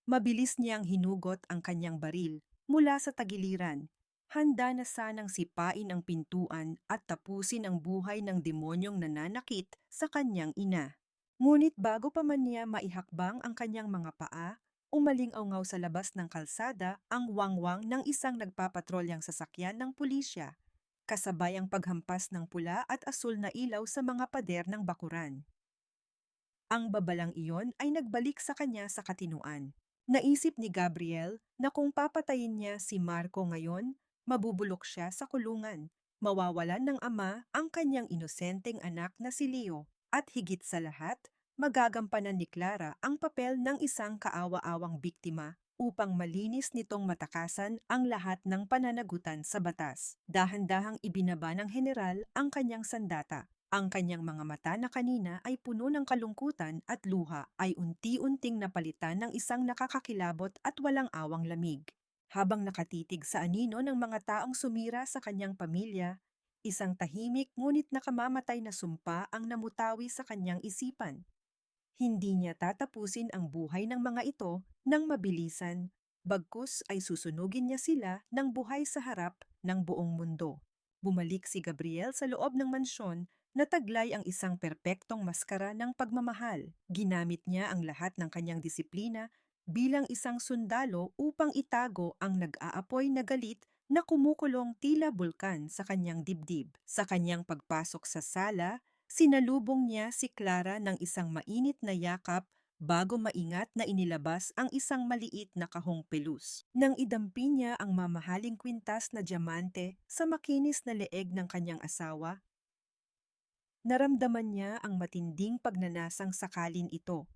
Mabilis niyang hinugot ang kanyang baril mula sa tagiliran. Handa na sanang sipain ang pintuan at tapusin ang buhay ng demonyong nananakit sa kanyang ina. Ngunit bago pa man niya maihakbang ang kanyang mga paa, umaling-aungaw sa labas ng kalsada ang wangwang ng isang nagpapatrolyang sasakyan ng pulisya, kasabay ang paghampas ng pula at asul na ilaw sa mga pader ng bakuran. Ang babalang iyon ay nagbalik sa kanya sa katinuan. Naisip ni Gabriel na kung papatayin niya si Marco ngayon, mabubulok siya sa kulungan. Mawawalan ng ama ang kanyang inosenteng anak na si Leo at higit sa lahat, magagampanan ni Clara ang papel ng isang kaawa-awang biktima upang malinis nitong matakasan ang lahat ng pananagutan sa batas. Dahan-dahang ibinaba ng general ang kanyang sandata. Ang kanyang mga mata na kanina ay puno ng kalungkutan at luha ay unti-unting napalitan ng isang nakakakilabot at walang awang lamig. Habang nakatitig sa anino ng mga taong sumira sa kanyang pamilya, isang tahimik ngunit nakamamatay na sumpa ang namutawi sa kanyang isipan. Hindi niya tatapusin ang buhay ng mga ito ng mabilisan, bagkus ay susunugin niya sila ng buhay sa harap ng buong mundo. Bumalik si Gabriel sa loob ng mansyon na taglay ang isang perpektong maskara ng pagmamahal. Ginamit niya ang lahat ng kanyang disiplina bilang isang sundalo upang itago ang nag-aapoy na galit na kumukulong tila bulkan sa kanyang dibdib. Sa kanyang pagpasok sa sala, sinalubong niya si Clara ng isang mainit na yakap bago maingat na inilabas ang isang maliit na kahong pelus. Nang idampi niya ang mamahaling kwintas na diamante sa makinis na leeg ng kanyang asawa, naramdaman niya ang matinding pagnanasang sakalin ito.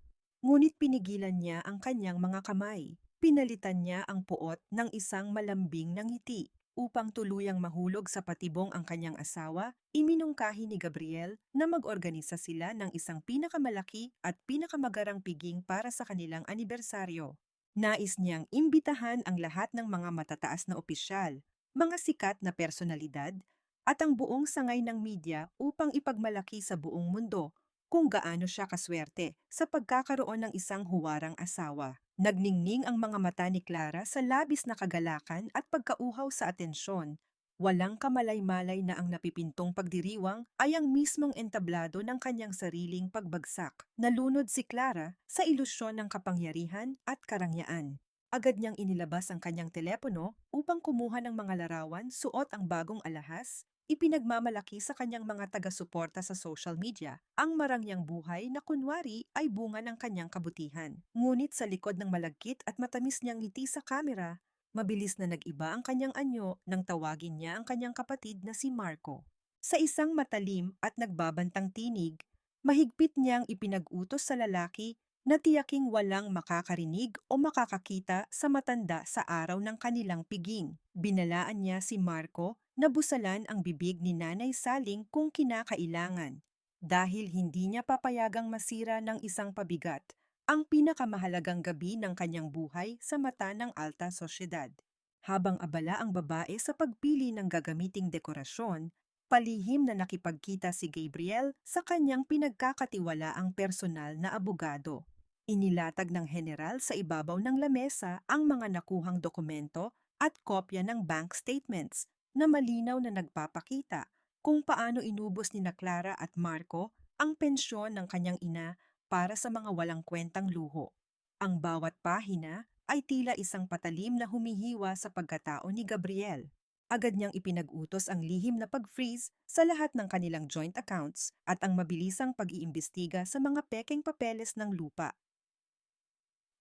Ngunit pinigilan niya ang kanyang mga kamay. Pinalitan niya ang puot ng isang malambing na ngiti. Upang tuluyang mahulog sa patibong ang kanyang asawa, iminungkahi ni Gabriel na mag-organisa sila ng isang pinakamalaki at pinakamagarang piging para sa kanilang anibersaryo. Nais niyang imbitahan ang lahat ng mga matataas na opisyal, mga sikat na personalidad, at ang buong sangay ng media upang ipagmalaki sa buong mundo kung gaano siya kaswerte sa pagkakaroon ng isang huwarang asawa. Nagningning ang mga mata ni Clara sa labis na kagalakan at pagkauhaw sa atensyon. Walang kamalay-malay na ang napipintong pagdiriwang ay ang mismong entablado ng kanyang sariling pagbagsak. Nalunod si Clara sa ilusyon ng kapangyarihan at karangyaan. Agad niyang inilabas ang kanyang telepono upang kumuha ng mga larawan suot ang bagong alahas. Ipinagmamalaki sa kanyang mga taga-suporta sa social media ang marangyang buhay na kunwari ay bunga ng kanyang kabutihan. Ngunit sa likod ng malagkit at matamis niyang ngiti sa kamera, mabilis na nag-iba ang kanyang anyo nang tawagin niya ang kanyang kapatid na si Marco. Sa isang matalim at nagbabantang tinig, Mahigpit niyang ipinag-utos sa lalaki na tiyaking walang makakarinig o makakakita sa matanda sa araw ng kanilang piging. Binalaan niya si Marco na busalan ang bibig ni Nanay Saling kung kinakailangan, dahil hindi niya papayagang masira ng isang pabigat ang pinakamahalagang gabi ng kanyang buhay sa mata ng alta sosyedad. Habang abala ang babae sa pagpili ng gagamiting dekorasyon, palihim na nakipagkita si Gabriel sa kanyang pinagkakatiwalaang personal na abogado. Inilatag ng general sa ibabaw ng lamesa ang mga nakuhang dokumento at kopya ng bank statements na malinaw na nagpapakita kung paano inubos ni na Clara at Marco ang pensyon ng kanyang ina para sa mga walang kwentang luho. Ang bawat pahina ay tila isang patalim na humihiwa sa pagkatao ni Gabriel. Agad niyang ipinag-utos ang lihim na pag-freeze sa lahat ng kanilang joint accounts at ang mabilisang pag-iimbestiga sa mga pekeng papeles ng lupa.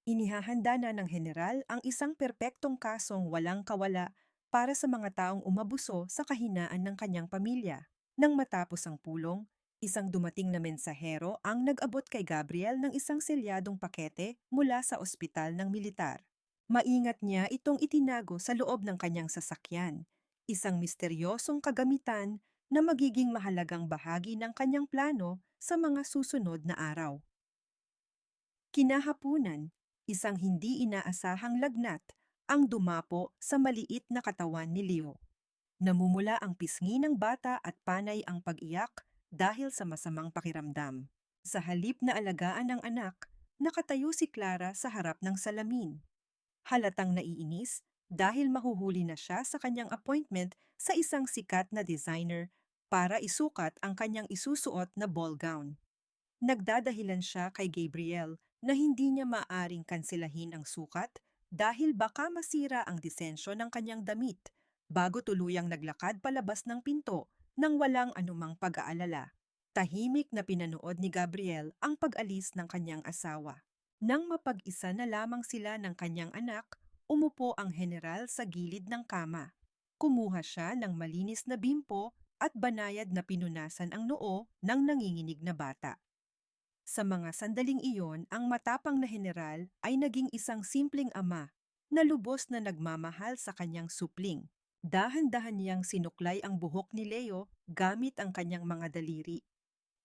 Inihahanda na ng general ang isang perpektong kasong walang kawala para sa mga taong umabuso sa kahinaan ng kanyang pamilya. Nang matapos ang pulong, isang dumating na mensahero ang nag-abot kay Gabriel ng isang selyadong pakete mula sa ospital ng militar. Maingat niya itong itinago sa loob ng kanyang sasakyan, isang misteryosong kagamitan na magiging mahalagang bahagi ng kanyang plano sa mga susunod na araw. Kinahapunan, isang hindi inaasahang lagnat ang dumapo sa maliit na katawan ni Leo. Namumula ang pisngi ng bata at panay ang pag-iyak dahil sa masamang pakiramdam. Sa halip na alagaan ng anak, nakatayo si Clara sa harap ng salamin. Halatang naiinis dahil mahuhuli na siya sa kanyang appointment sa isang sikat na designer para isukat ang kanyang isusuot na ball gown. Nagdadahilan siya kay Gabriel na hindi niya maaring kansilahin ang sukat dahil baka masira ang disensyo ng kanyang damit bago tuluyang naglakad palabas ng pinto nang walang anumang pag-aalala. Tahimik na pinanood ni Gabriel ang pag-alis ng kanyang asawa. Nang mapag-isa na lamang sila ng kanyang anak, umupo ang general sa gilid ng kama. Kumuha siya ng malinis na bimpo at banayad na pinunasan ang noo ng nanginginig na bata. Sa mga sandaling iyon, ang matapang na general ay naging isang simpleng ama na lubos na nagmamahal sa kanyang supling. Dahan-dahan niyang sinuklay ang buhok ni Leo gamit ang kanyang mga daliri.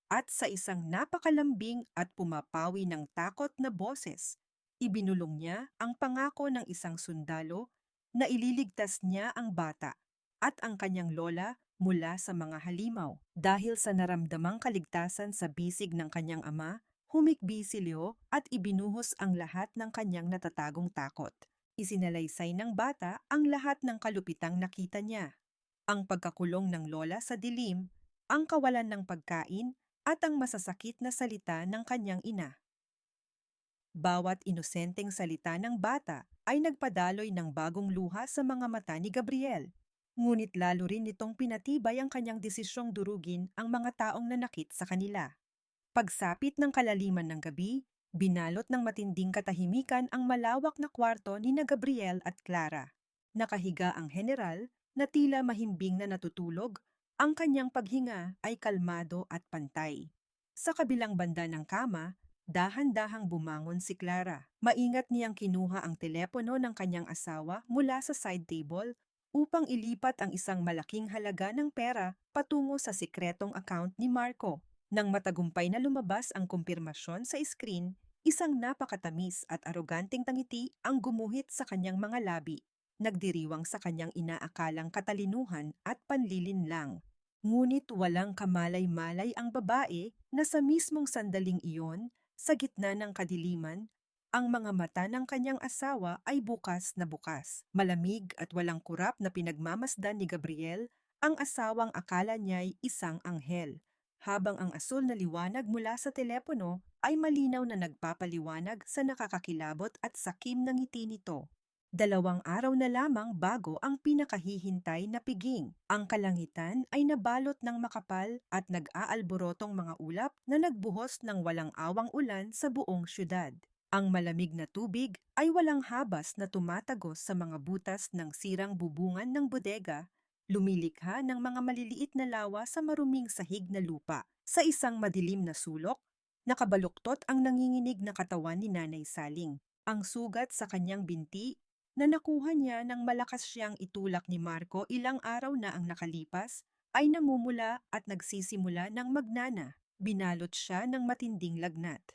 At sa isang napakalambing at pumapawi ng takot na boses, ibinulong niya ang pangako ng isang sundalo na ililigtas niya ang bata at ang kanyang lola mula sa mga halimaw. Dahil sa naramdamang kaligtasan sa bisig ng kanyang ama, humikbi si Leo at ibinuhos ang lahat ng kanyang natatagong takot. Isinalaysay ng bata ang lahat ng kalupitang nakita niya. Ang pagkakulong ng lola sa dilim, ang kawalan ng pagkain, at ang masasakit na salita ng kanyang ina. Bawat inosenteng salita ng bata ay nagpadaloy ng bagong luha sa mga mata ni Gabriel. Ngunit lalo rin nitong pinatibay ang kanyang desisyong durugin ang mga taong nanakit sa kanila. Pagsapit ng kalaliman ng gabi, binalot ng matinding katahimikan ang malawak na kwarto ni na Gabriel at Clara. Nakahiga ang general na tila mahimbing na natutulog, ang kanyang paghinga ay kalmado at pantay. Sa kabilang banda ng kama, dahan-dahang bumangon si Clara. Maingat niyang kinuha ang telepono ng kanyang asawa mula sa side table upang ilipat ang isang malaking halaga ng pera patungo sa sikretong account ni Marco. Nang matagumpay na lumabas ang kumpirmasyon sa screen, isang napakatamis at aroganteng tangiti ang gumuhit sa kanyang mga labi, nagdiriwang sa kanyang inaakalang katalinuhan at panlilinlang. Ngunit walang kamalay-malay ang babae na sa mismong sandaling iyon, sa gitna ng kadiliman, ang mga mata ng kanyang asawa ay bukas na bukas. Malamig at walang kurap na pinagmamasdan ni Gabriel, ang asawang akala niya'y isang anghel, habang ang asul na liwanag mula sa telepono ay malinaw na nagpapaliwanag sa nakakakilabot at sakim ng ngiti nito. 2 araw na lamang bago ang pinakahihintay na piging. Ang kalangitan ay nabalot ng makapal at nag-aalborotong mga ulap na nagbuhos ng walang awang ulan sa buong syudad. Ang malamig na tubig ay walang habas na tumatagos sa mga butas ng sirang bubungan ng bodega Lumilikha ng mga maliliit na lawa sa maruming sahig na lupa. Sa isang madilim na sulok, nakabaluktot ang nanginginig na katawan ni Nanay Saling. Ang sugat sa kanyang binti na nakuha niya nang malakas siyang itulak ni Marco ilang araw na ang nakalipas, ay namumula at nagsisimula ng magnana. Binalot siya ng matinding lagnat.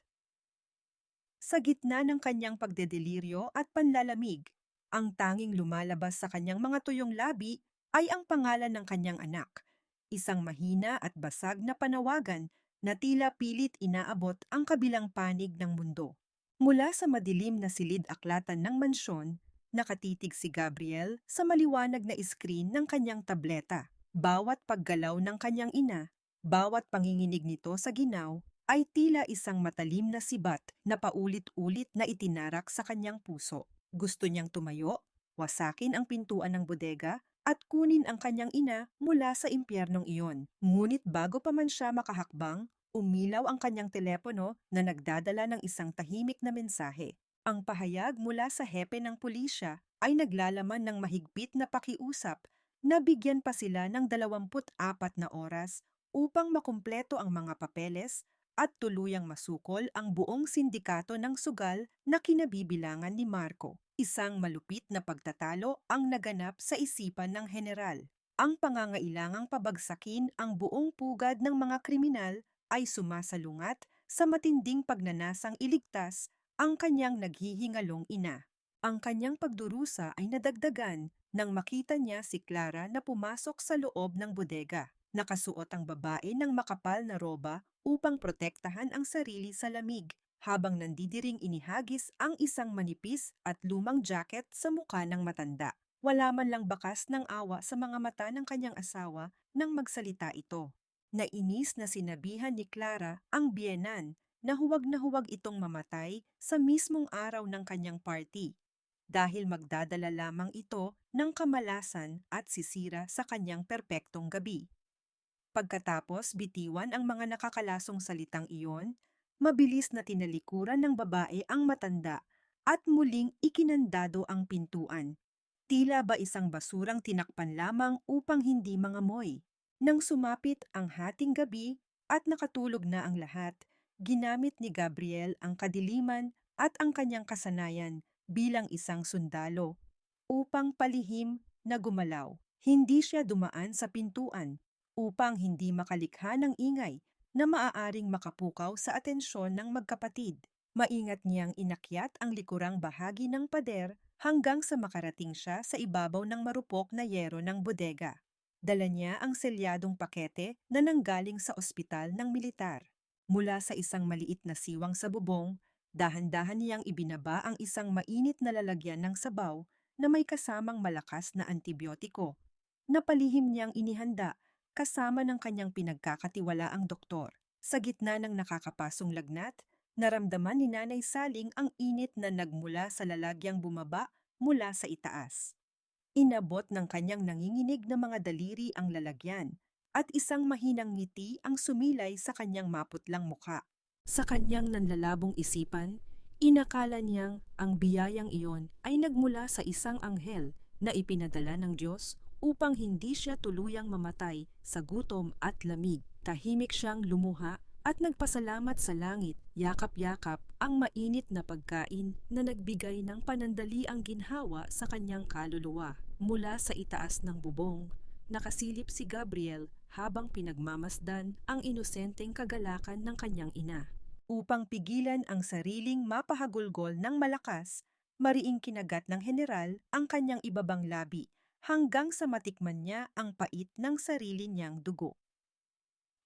Sa gitna ng kanyang pagdedeliryo at panlalamig, ang tanging lumalabas sa kanyang mga tuyong labi ay ang pangalan ng kanyang anak, isang mahina at basag na panawagan na tila pilit inaabot ang kabilang panig ng mundo. Mula sa madilim na silid-aklatan ng mansyon, nakatitig si Gabriel sa maliwanag na iskrin ng kanyang tableta. Bawat paggalaw ng kanyang ina, bawat panginginig nito sa ginaw, ay tila isang matalim na sibat na paulit-ulit na itinarak sa kanyang puso. Gusto niyang tumayo, wasakin ang pintuan ng bodega, at kunin ang kanyang ina mula sa impyernong iyon. Ngunit bago pa man siya makahakbang, umilaw ang kanyang telepono na nagdadala ng isang tahimik na mensahe. Ang pahayag mula sa hepe ng pulisya ay naglalaman ng mahigpit na pakiusap na bigyan pa sila ng 24 na oras upang makumpleto ang mga papeles at tuluyang masukol ang buong sindikato ng sugal na kinabibilangan ni Marco. Isang malupit na pagtatalo ang naganap sa isipan ng general. Ang pangangailangang pabagsakin ang buong pugad ng mga kriminal ay sumasalungat sa matinding pagnanasang iligtas ang kanyang naghihingalong ina. Ang kanyang pagdurusa ay nadagdagan nang makita niya si Clara na pumasok sa loob ng bodega. Nakasuot ang babae ng makapal na roba upang protektahan ang sarili sa lamig, habang nandidiring inihagis ang isang manipis at lumang jacket sa mukha ng matanda. Wala man lang bakas ng awa sa mga mata ng kanyang asawa nang magsalita ito. Nainis na sinabihan ni Clara ang biyenan na huwag itong mamatay sa mismong araw ng kanyang party, dahil magdadala lamang ito ng kamalasan at sisira sa kanyang perpektong gabi. Pagkatapos bitiwan ang mga nakakalasong salitang iyon, mabilis na tinalikuran ng babae ang matanda at muling ikinandado ang pintuan. Tila ba isang basurang tinakpan lamang upang hindi mangamoy. Nang sumapit ang hating gabi at nakatulog na ang lahat, ginamit ni Gabriel ang kadiliman at ang kanyang kasanayan bilang isang sundalo upang palihim na gumalaw. Hindi siya dumaan sa pintuan upang hindi makalikha ng ingay na maaaring makapukaw sa atensyon ng magkapatid. Maingat niyang inakyat ang likurang bahagi ng pader hanggang sa makarating siya sa ibabaw ng marupok na yero ng bodega. Dala niya ang selyadong pakete na nanggaling sa ospital ng militar. Mula sa isang maliit na siwang sa bubong, dahan-dahan niyang ibinaba ang isang mainit na lalagyan ng sabaw na may kasamang malakas na antibiotiko. Napalihim niyang inihanda kasama ng kanyang pinagkakatiwalaang doktor. Sa gitna ng nakakapasong lagnat, naramdaman ni Nanay Saling ang init na nagmula sa lalagyang bumaba mula sa itaas. Inabot ng kanyang nanginginig na mga daliri ang lalagyan, at isang mahinang ngiti ang sumilay sa kanyang maputlang mukha. Sa kanyang nanlalabong isipan, inakala niyang ang biyayang iyon ay nagmula sa isang anghel na ipinadala ng Diyos upang hindi siya tuluyang mamatay sa gutom at lamig. Tahimik siyang lumuha at nagpasalamat sa langit. Yakap-yakap ang mainit na pagkain na nagbigay ng panandaliang ginhawa sa kanyang kaluluwa. Mula sa itaas ng bubong, nakasilip si Gabriel habang pinagmamasdan ang inosenteng kagalakan ng kanyang ina. Upang pigilan ang sariling mapahagulgol ng malakas, mariing kinagat ng general ang kanyang ibabang labi hanggang sa matikman niya ang pait ng sarili niyang dugo.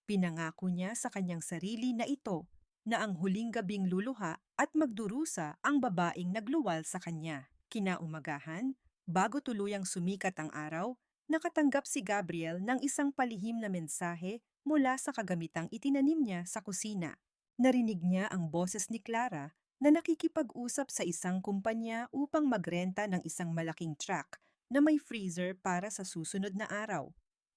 Pinangako niya sa kanyang sarili na ito na ang huling gabing luluha at magdurusa ang babaeng nagluwal sa kanya. Kinaumagahan, bago tuluyang sumikat ang araw, nakatanggap si Gabriel ng isang palihim na mensahe mula sa kagamitang itinanim niya sa kusina. Narinig niya ang boses ni Clara na nakikipag-usap sa isang kumpanya upang magrenta ng isang malaking truck na may freezer para sa susunod na araw.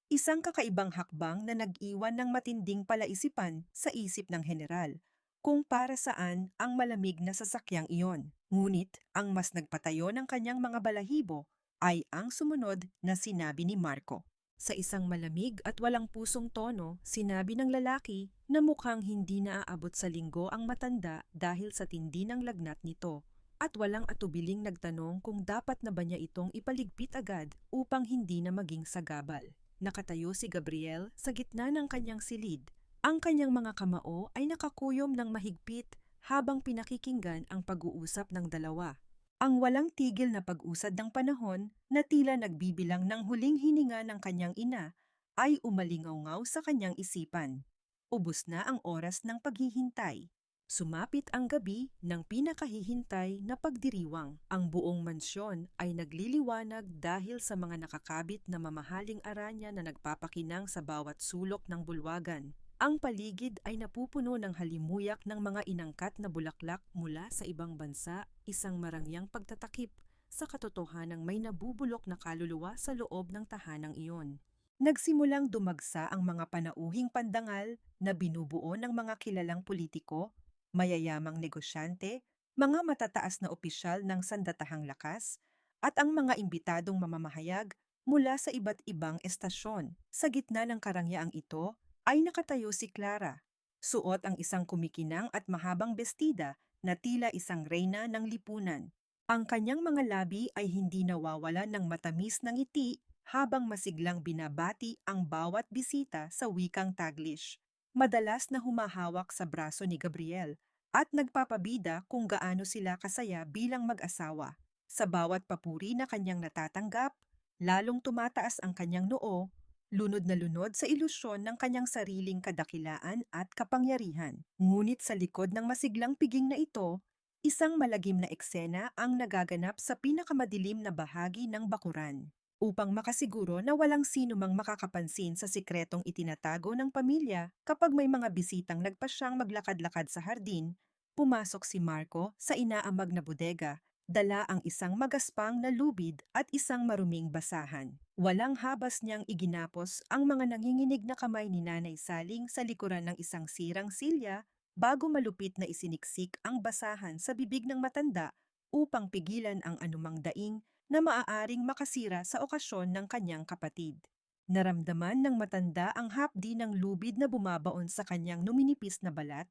Isang kakaibang hakbang na nag-iwan ng matinding palaisipan sa isip ng general kung para saan ang malamig na sasakyang iyon. Ngunit ang mas nagpatayo ng kanyang mga balahibo ay ang sumunod na sinabi ni Marco. Sa isang malamig at walang pusong tono, sinabi ng lalaki na mukhang hindi naaabot sa linggo ang matanda dahil sa tindi ng lagnat nito, at walang atubiling nagtanong kung dapat na ba niya itong ipaligpit agad upang hindi na maging sagabal. Nakatayo si Gabriel sa gitna ng kanyang silid. Ang kanyang mga kamao ay nakakuyom ng mahigpit habang pinakikinggan ang pag-uusap ng dalawa. Ang walang tigil na pag-usad ng panahon na tila nagbibilang ng huling hininga ng kanyang ina ay umalingaw sa kanyang isipan. Ubus na ang oras ng paghihintay. Sumapit ang gabi ng pinakahihintay na pagdiriwang. Ang buong mansyon ay nagliliwanag dahil sa mga nakakabit na mamahaling aranya na nagpapakinang sa bawat sulok ng bulwagan. Ang paligid ay napupuno ng halimuyak ng mga inangkat na bulaklak mula sa ibang bansa, isang marangyang pagtatakip sa katotohanang may nabubulok na kaluluwa sa loob ng tahanang iyon. Nagsimulang dumagsa ang mga panauhing pandangal na binubuo ng mga kilalang politiko, mayayamang negosyante, mga matataas na opisyal ng sandatahang lakas, at ang mga imbitadong mamamahayag mula sa iba't ibang estasyon. Sa gitna ng karangyaang ito, ay nakatayo si Clara. Suot ang isang kumikinang at mahabang bestida na tila isang reyna ng lipunan. Ang kanyang mga labi ay hindi nawawala ng matamis na ngiti habang masiglang binabati ang bawat bisita sa wikang Taglish. Madalas na humahawak sa braso ni Gabriel at nagpapabida kung gaano sila kasaya bilang mag-asawa. Sa bawat papuri na kanyang natatanggap, lalong tumataas ang kanyang noo, lunod na lunod sa ilusyon ng kanyang sariling kadakilaan at kapangyarihan. Ngunit sa likod ng masiglang piging na ito, isang malagim na eksena ang nagaganap sa pinakamadilim na bahagi ng bakuran. Upang makasiguro na walang sino mang makakapansin sa sikretong itinatago ng pamilya kapag may mga bisitang nagpasyang maglakad-lakad sa hardin, pumasok si Marco sa inaamag na bodega, dala ang isang magaspang na lubid at isang maruming basahan. Walang habas niyang iginapos ang mga nanginginig na kamay ni Nanay Saling sa likuran ng isang sirang silya bago malupit na isiniksik ang basahan sa bibig ng matanda upang pigilan ang anumang daing na maaaring makasira sa okasyon ng kanyang kapatid. Naramdaman ng matanda ang hapdi ng lubid na bumabaon sa kanyang numinipis na balat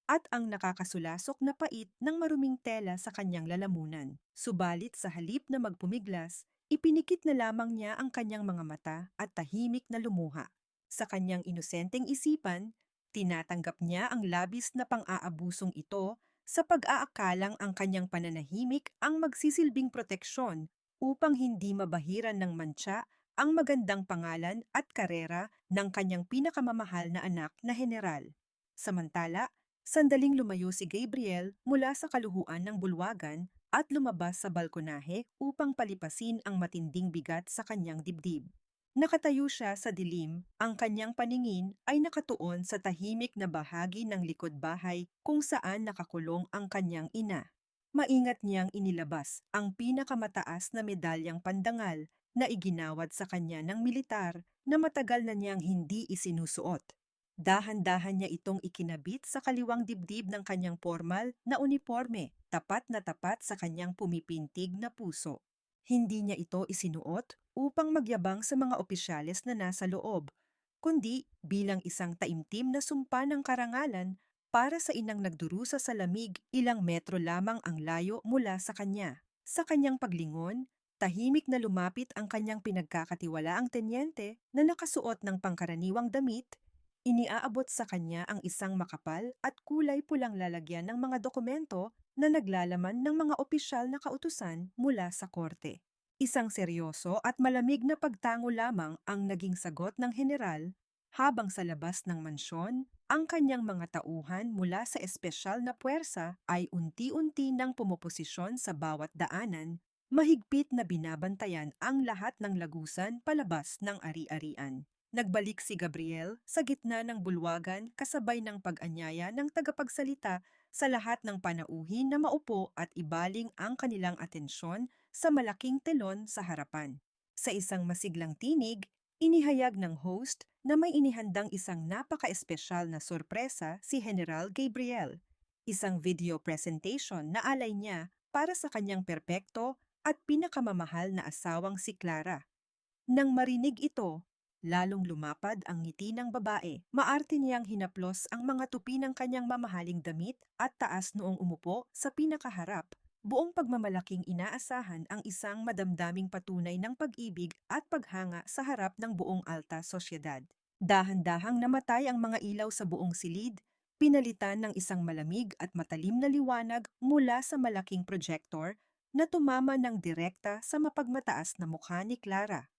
at ang nakakasulasok na pait ng maruming tela sa kanyang lalamunan. Subalit sa halip na magpumiglas, ipinikit na lamang niya ang kanyang mga mata at tahimik na lumuha. Sa kanyang inosenteng isipan, tinatanggap niya ang labis na pang-aabusong ito sa pag-aakalang ang kanyang pananahimik ang magsisilbing proteksyon upang hindi mabahiran ng mantsa ang magandang pangalan at karera ng kanyang pinakamamahal na anak na general. Samantala, sandaling lumayo si Gabriel mula sa kaluhuan ng bulwagan at lumabas sa balkonahe upang palipasin ang matinding bigat sa kanyang dibdib. Nakatayo siya sa dilim, ang kanyang paningin ay nakatuon sa tahimik na bahagi ng likod bahay kung saan nakakulong ang kanyang ina. Maingat niyang inilabas ang pinakamataas na medalyang pandangal na iginawad sa kanya ng militar na matagal na niyang hindi isinusuot. Dahan-dahan niya itong ikinabit sa kaliwang dibdib ng kanyang formal na uniforme, tapat na tapat sa kanyang pumipintig na puso. Hindi niya ito isinuot upang magyabang sa mga opisyales na nasa loob, kundi bilang isang taimtim na sumpa ng karangalan para sa inang nagdurusa sa lamig ilang metro lamang ang layo mula sa kanya. Sa kanyang paglingon, tahimik na lumapit ang kanyang pinagkakatiwalaang tenyente na nakasuot ng pangkaraniwang damit. Iniaabot sa kanya ang isang makapal at kulay pulang lalagyan ng mga dokumento na naglalaman ng mga opisyal na kautusan mula sa korte. Isang seryoso at malamig na pagtango lamang ang naging sagot ng general habang sa labas ng mansyon, ang kanyang mga tauhan mula sa espesyal na puwersa ay unti-unti nang pumuposisyon sa bawat daanan, mahigpit na binabantayan ang lahat ng lagusan palabas ng ari-arian. Nagbalik si Gabriel sa gitna ng bulwagan kasabay ng pag-anyaya ng tagapagsalita sa lahat ng panauhin na maupo at ibaling ang kanilang atensyon sa malaking telon sa harapan. Sa isang masiglang tinig, inihayag ng host na may inihandang isang napaka-espesyal na sorpresa si General Gabriel. Isang video presentation na alay niya para sa kanyang perpekto at pinakamamahal na asawang si Clara. Nang marinig ito, Lalong lumapad ang ngiti ng babae. Maarte niyang hinaplos ang mga tupi ng kanyang mamahaling damit at taas noong umupo sa pinakaharap. Buong pagmamalaking inaasahan ang isang madamdaming patunay ng pag-ibig at paghanga sa harap ng buong alta sosyedad. Dahan-dahang namatay ang mga ilaw sa buong silid, pinalitan ng isang malamig at matalim na liwanag mula sa malaking projector na tumama ng direkta sa mapagmataas na mukha ni Clara.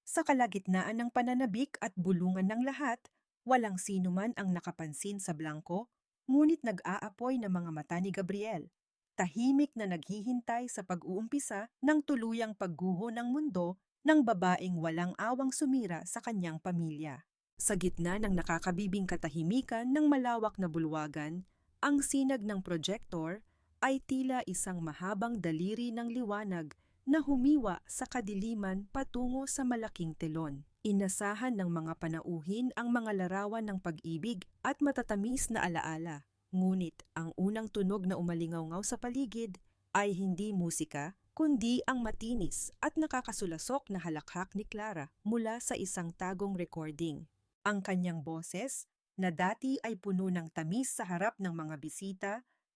Sa kalagitnaan ng pananabik at bulungan ng lahat, walang sino man ang nakapansin sa blangko, ngunit nag-aapoy na mga mata ni Gabriel. Tahimik na naghihintay sa pag-uumpisa ng tuluyang pagguho ng mundo ng babaeng walang awang sumira sa kanyang pamilya. Sa gitna ng nakakabibing katahimikan ng malawak na bulwagan, ang sinag ng projector ay tila isang mahabang daliri ng liwanag na humiwa sa kadiliman patungo sa malaking telon. Inasahan ng mga panauhin ang mga larawan ng pag-ibig at matatamis na alaala. Ngunit ang unang tunog na umalingaw-ngaw sa paligid ay hindi musika, kundi ang matinis at nakakasulasok na halakhak ni Clara mula sa isang tagong recording. Ang kanyang boses, na dati ay puno ng tamis sa harap ng mga bisita,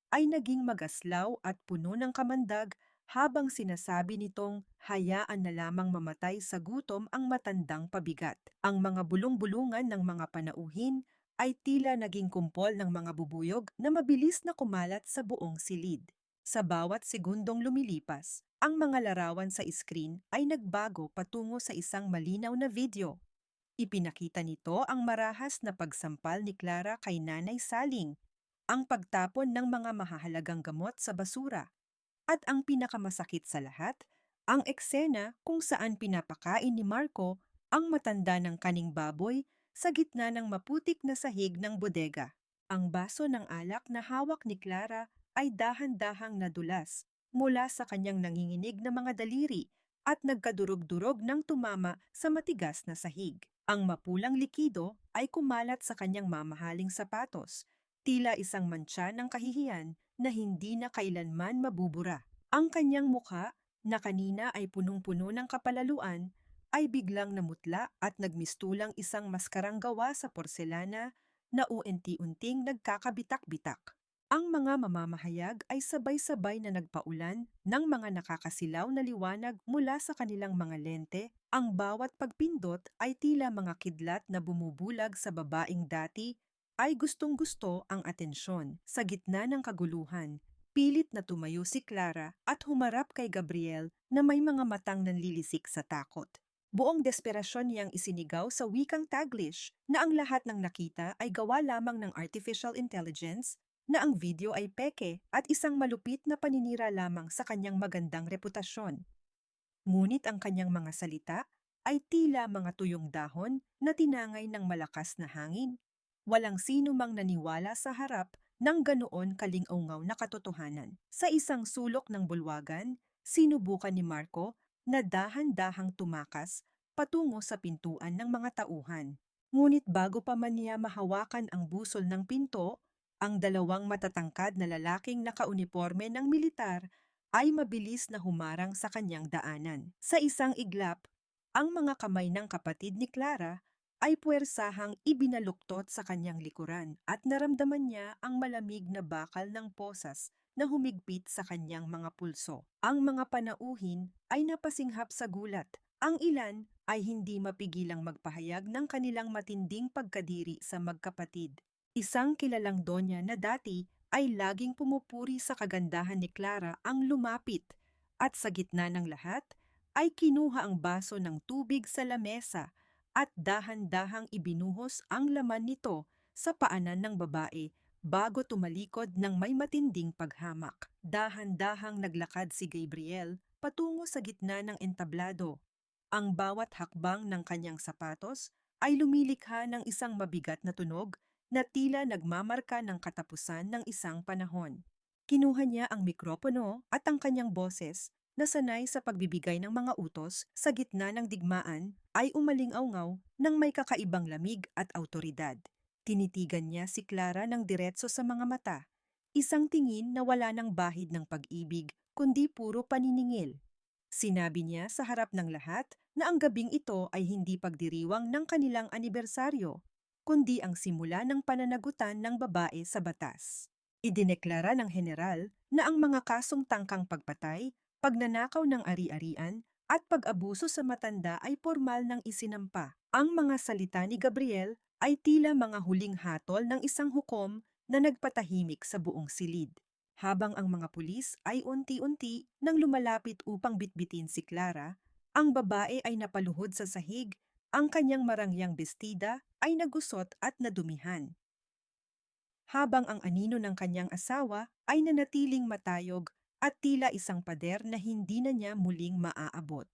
ay naging magaslaw at puno ng kamandag habang sinasabi nitong hayaan na lamang mamatay sa gutom ang matandang pabigat. Ang mga bulong-bulungan ng mga panauhin ay tila naging kumpol ng mga bubuyog na mabilis na kumalat sa buong silid. Sa bawat segundong lumilipas, ang mga larawan sa screen ay nagbago patungo sa isang malinaw na video. Ipinakita nito ang marahas na pagsampal ni Clara kay Nanay Saling, ang pagtapon ng mga mahahalagang gamot sa basura, at ang pinakamasakit sa lahat, ang eksena kung saan pinapakain ni Marco ang matanda ng kaning baboy sa gitna ng maputik na sahig ng bodega. Ang baso ng alak na hawak ni Clara ay dahan-dahang nadulas mula sa kanyang nanginginig na mga daliri at nagkadurog-durog ng tumama sa matigas na sahig. Ang mapulang likido ay kumalat sa kanyang mamahaling sapatos, tila isang mantsa ng kahihiyan na hindi na kailanman mabubura. Ang kanyang mukha, na kanina ay punong-puno ng kapalaluan, ay biglang namutla at nagmistulang isang maskarang gawa sa porselana na unti-unting nagkakabitak-bitak. Ang mga mamamahayag ay sabay-sabay na nagpaulan ng mga nakakasilaw na liwanag mula sa kanilang mga lente. Ang bawat pagpindot ay tila mga kidlat na bumubulag sa babaeng dati ay gustong-gusto ang atensyon. Sa gitna ng kaguluhan, pilit na tumayo si Clara at humarap kay Gabriel na may mga matang nanlilisik sa takot. Buong desperasyon niyang isinigaw sa wikang Taglish na ang lahat ng nakita ay gawa lamang ng artificial intelligence, na ang video ay peke at isang malupit na paninira lamang sa kanyang magandang reputasyon. Ngunit ang kanyang mga salita ay tila mga tuyong dahon na tinangay ng malakas na hangin. Walang sino mang naniwala sa harap ng ganoon kalingaw na katotohanan. Sa isang sulok ng bulwagan, sinubukan ni Marco na dahan-dahang tumakas patungo sa pintuan ng mga tauhan. Ngunit bago pa man niya mahawakan ang busol ng pinto, ang dalawang matatangkad na lalaking nakauniporme ng militar ay mabilis na humarang sa kanyang daanan. Sa isang iglap, ang mga kamay ng kapatid ni Clara ay puwersahang ibinaluktot sa kanyang likuran at naramdaman niya ang malamig na bakal ng posas na humigpit sa kanyang mga pulso. Ang mga panauhin ay napasinghap sa gulat. Ang ilan ay hindi mapigilang magpahayag ng kanilang matinding pagkadiri sa magkapatid. Isang kilalang donya na dati ay laging pumupuri sa kagandahan ni Clara ang lumapit at sa gitna ng lahat ay kinuha ang baso ng tubig sa lamesa at dahan-dahang ibinuhos ang laman nito sa paanan ng babae bago tumalikod ng may matinding paghamak. Dahan-dahang naglakad si Gabriel patungo sa gitna ng entablado. Ang bawat hakbang ng kanyang sapatos ay lumilikha ng isang mabigat na tunog na tila nagmamarka ng katapusan ng isang panahon. Kinuha niya ang mikropono at ang kanyang boses na sanay sa pagbibigay ng mga utos sa gitna ng digmaan ay umalingaw-ngaw ng may kakaibang lamig at awtoridad. Tinitigan niya si Clara ng diretso sa mga mata, isang tingin na wala ng bahid ng pag-ibig kundi puro paniningil. Sinabi niya sa harap ng lahat na ang gabing ito ay hindi pagdiriwang ng kanilang anibersaryo, kundi ang simula ng pananagutan ng babae sa batas. Idineklara ng general na ang mga kasong tangkang pagpatay, pagnanakaw ng ari-arian, at pag-abuso sa matanda ay formal ng isinampa. Ang mga salita ni Gabriel ay tila mga huling hatol ng isang hukom na nagpatahimik sa buong silid. Habang ang mga pulis ay unti-unti nang lumalapit upang bitbitin si Clara, ang babae ay napaluhod sa sahig, ang kanyang marangyang bestida ay nagusot at nadumihan. Habang ang anino ng kanyang asawa ay nanatiling matayog at tila isang pader na hindi na niya muling maaabot.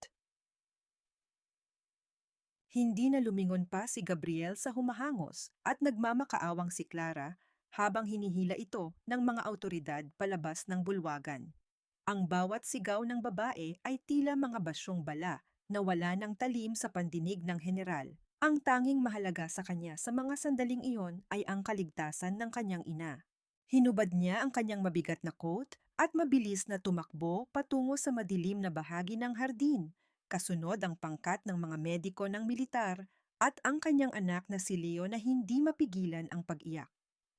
Hindi na lumingon pa si Gabriel sa humahangos at nagmamakaawang si Clara habang hinihila ito ng mga awtoridad palabas ng bulwagan. Ang bawat sigaw ng babae ay tila mga basyong bala na wala ng talim sa pandinig ng general. Ang tanging mahalaga sa kanya sa mga sandaling iyon ay ang kaligtasan ng kanyang ina. Hinubad niya ang kanyang mabigat na coat at mabilis na tumakbo patungo sa madilim na bahagi ng hardin. Kasunod ang pangkat ng mga mediko ng militar at ang kanyang anak na si Leo na hindi mapigilan ang pag-iyak.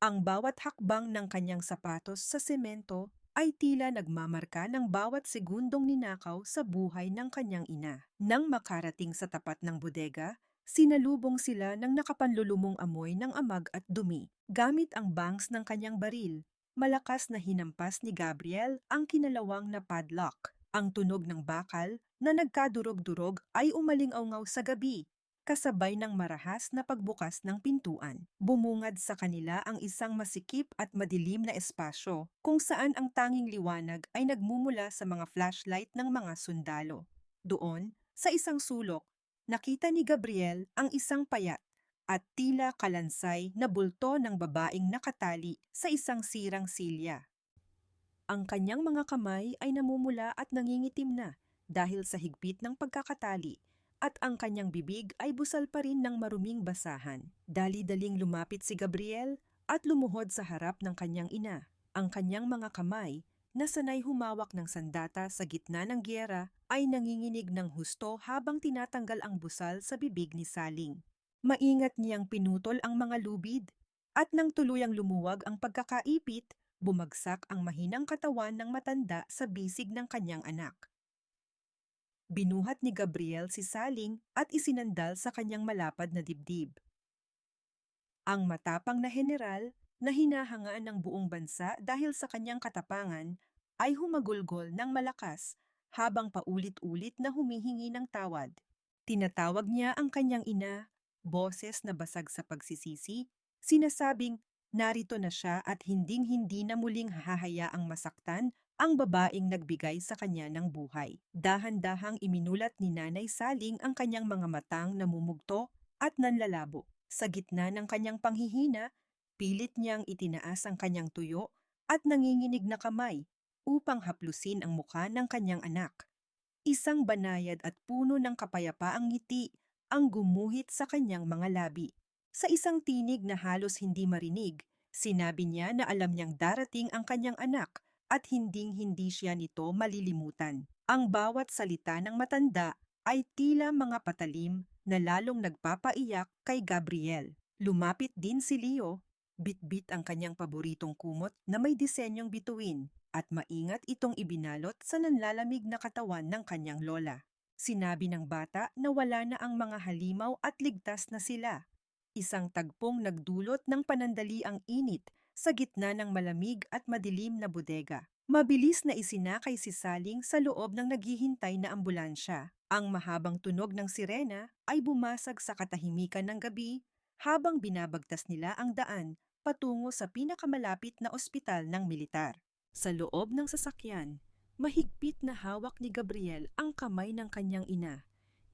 Ang bawat hakbang ng kanyang sapatos sa semento ay tila nagmamarka ng bawat segundong ninakaw sa buhay ng kanyang ina. Nang makarating sa tapat ng bodega, sinalubong sila ng nakapanlulumong amoy ng amag at dumi. Gamit ang bangs ng kanyang baril, malakas na hinampas ni Gabriel ang kinalawang na padlock. Ang tunog ng bakal na nagkadurog-durog ay umalingaw sa gabi, kasabay ng marahas na pagbukas ng pintuan. Bumungad sa kanila ang isang masikip at madilim na espasyo kung saan ang tanging liwanag ay nagmumula sa mga flashlight ng mga sundalo. Doon, sa isang sulok, nakita ni Gabriel ang isang payat at tila kalansay na bulto ng babaeng nakatali sa isang sirang silya. Ang kanyang mga kamay ay namumula at nangingitim na dahil sa higpit ng pagkakatali at ang kanyang bibig ay busal pa rin ng maruming basahan. Dali-daling lumapit si Gabriel at lumuhod sa harap ng kanyang ina. Ang kanyang mga kamay, na sanay humawak ng sandata sa gitna ng giyera, ay nanginginig ng husto habang tinatanggal ang busal sa bibig ni Saling. Maingat niyang pinutol ang mga lubid at nang tuluyang lumuwag ang pagkakaipit, bumagsak ang mahinang katawan ng matanda sa bisig ng kanyang anak. Binuhat ni Gabriel si Saling at isinandal sa kanyang malapad na dibdib. Ang matapang na general, na hinahangaan ng buong bansa dahil sa kanyang katapangan, ay humagulgol ng malakas habang paulit-ulit na humihingi ng tawad. Tinatawag niya ang kanyang ina, boses na basag sa pagsisisi, sinasabing narito na siya at hinding-hindi na muling hahayaang masaktan ang babaeng nagbigay sa kanya ng buhay. Dahan-dahang iminulat ni Nanay Saling ang kanyang mga matang namumugto at nanlalabo. Sa gitna ng kanyang panghihina, pilit niyang itinaas ang kanyang tuyo at nanginginig na kamay upang haplusin ang mukha ng kanyang anak. Isang banayad at puno ng kapayapaang ngiti ang gumuhit sa kanyang mga labi. Sa isang tinig na halos hindi marinig, sinabi niya na alam niyang darating ang kanyang anak at hinding-hindi siya nito malilimutan. Ang bawat salita ng matanda ay tila mga patalim na lalong nagpapaiyak kay Gabriel. Lumapit din si Leo, bitbit ang kanyang paboritong kumot na may disenyong bituin at maingat itong ibinalot sa nanlalamig na katawan ng kanyang lola. Sinabi ng bata na wala na ang mga halimaw at ligtas na sila. Isang tagpong nagdulot ng panandaliang init sa gitna ng malamig at madilim na bodega. Mabilis na isinakay si Saling sa loob ng naghihintay na ambulansya. Ang mahabang tunog ng sirena ay bumasag sa katahimikan ng gabi habang binabagtas nila ang daan patungo sa pinakamalapit na ospital ng militar. Sa loob ng sasakyan, mahigpit na hawak ni Gabriel ang kamay ng kanyang ina.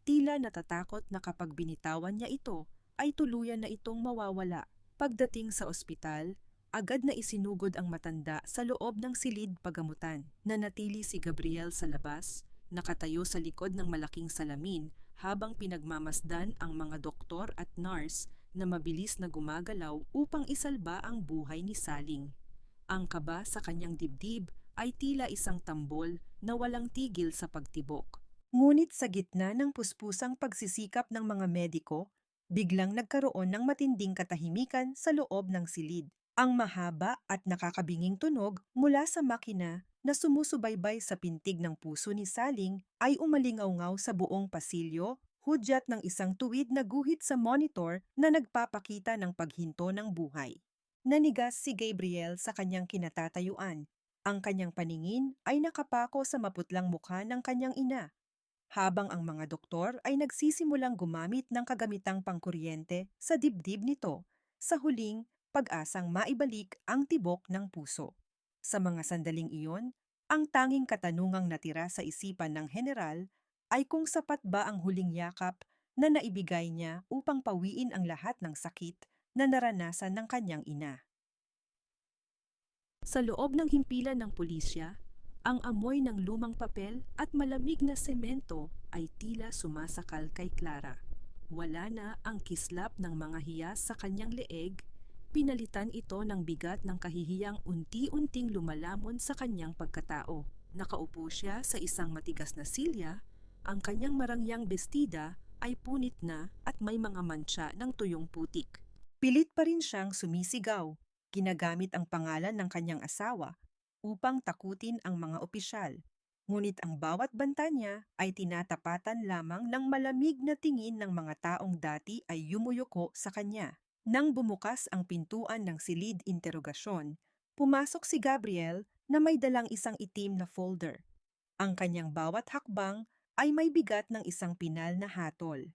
Tila natatakot na kapag binitawan niya ito, ay tuluyan na itong mawawala. Pagdating sa ospital, agad na isinugod ang matanda sa loob ng silid pagamutan. Nanatili si Gabriel sa labas, nakatayo sa likod ng malaking salamin habang pinagmamasdan ang mga doktor at nurse na mabilis na gumagalaw upang isalba ang buhay ni Saling. Ang kaba sa kanyang dibdib ay tila isang tambol na walang tigil sa pagtibok. Ngunit sa gitna ng puspusang pagsisikap ng mga mediko, biglang nagkaroon ng matinding katahimikan sa loob ng silid. Ang mahaba at nakakabinging tunog mula sa makina na sumusubaybay sa pintig ng puso ni Saling ay umalingaw sa buong pasilyo, hudyat ng isang tuwid na guhit sa monitor na nagpapakita ng paghinto ng buhay. Nanigas si Gabriel sa kanyang kinatatayuan. Ang kanyang paningin ay nakapako sa maputlang mukha ng kanyang ina, habang ang mga doktor ay nagsisimulang gumamit ng kagamitang pangkuryente sa dibdib nito, sa huling pag-asang maibalik ang tibok ng puso. Sa mga sandaling iyon, ang tanging katanungang natira sa isipan ng general ay kung sapat ba ang huling yakap na naibigay niya upang pawiin ang lahat ng sakit na naranasan ng kanyang ina. Sa loob ng himpilan ng pulisya, ang amoy ng lumang papel at malamig na semento ay tila sumasakal kay Clara. Wala na ang kislap ng mga hiyas sa kanyang leeg, pinalitan ito ng bigat ng kahihiyang unti-unting lumalamon sa kanyang pagkatao. Nakaupo siya sa isang matigas na silya, ang kanyang marangyang bestida ay punit na at may mga mantsa ng tuyong putik. Pilit pa rin siyang sumisigaw, ginagamit ang pangalan ng kanyang asawa upang takutin ang mga opisyal. Ngunit ang bawat banta niya ay tinatapatan lamang ng malamig na tingin ng mga taong dati ay yumuyuko sa kanya. Nang bumukas ang pintuan ng silid interogasyon, pumasok si Gabriel na may dalang isang itim na folder. Ang kanyang bawat hakbang ay may bigat ng isang pinal na hatol.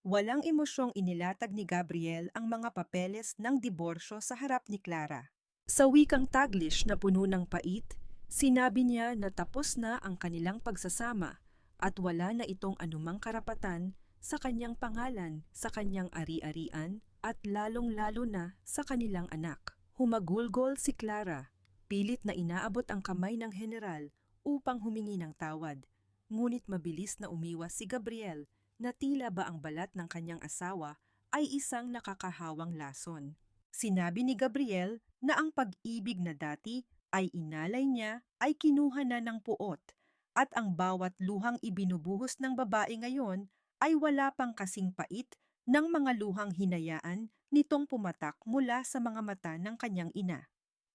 Walang emosyong inilatag ni Gabriel ang mga papeles ng diborsyo sa harap ni Clara. Sa wikang Taglish na puno ng pait, sinabi niya na tapos na ang kanilang pagsasama at wala na itong anumang karapatan sa kanyang pangalan, sa kanyang ari-arian at lalong-lalo na sa kanilang anak. Humagulgol si Clara, pilit na inaabot ang kamay ng general upang humingi ng tawad. Ngunit mabilis na umiwas si Gabriel na tila ba ang balat ng kanyang asawa ay isang nakakahawang lason. Sinabi ni Gabriel na ang pag-ibig na dati ay inalay niya ay kinuha na ng puot at ang bawat luhang ibinubuhos ng babae ngayon ay wala pang kasing pait ng mga luhang hinayaan nitong pumatak mula sa mga mata ng kanyang ina.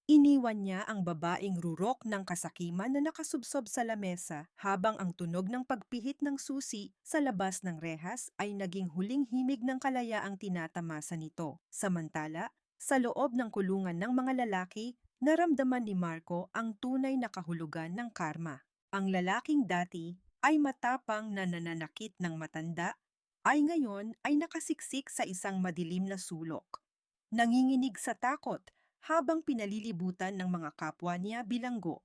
Iniwan niya ang babaeng rurok ng kasakiman na nakasubsob sa lamesa habang ang tunog ng pagpihit ng susi sa labas ng rehas ay naging huling himig ng kalayaang tinatamasa nito. Samantala, sa loob ng kulungan ng mga lalaki, naramdaman ni Marco ang tunay na kahulugan ng karma. Ang lalaking dati ay matapang na nananakit ng matanda, ay ngayon ay nakasiksik sa isang madilim na sulok. Nanginginig sa takot habang pinalilibutan ng mga kapwa niya bilanggo.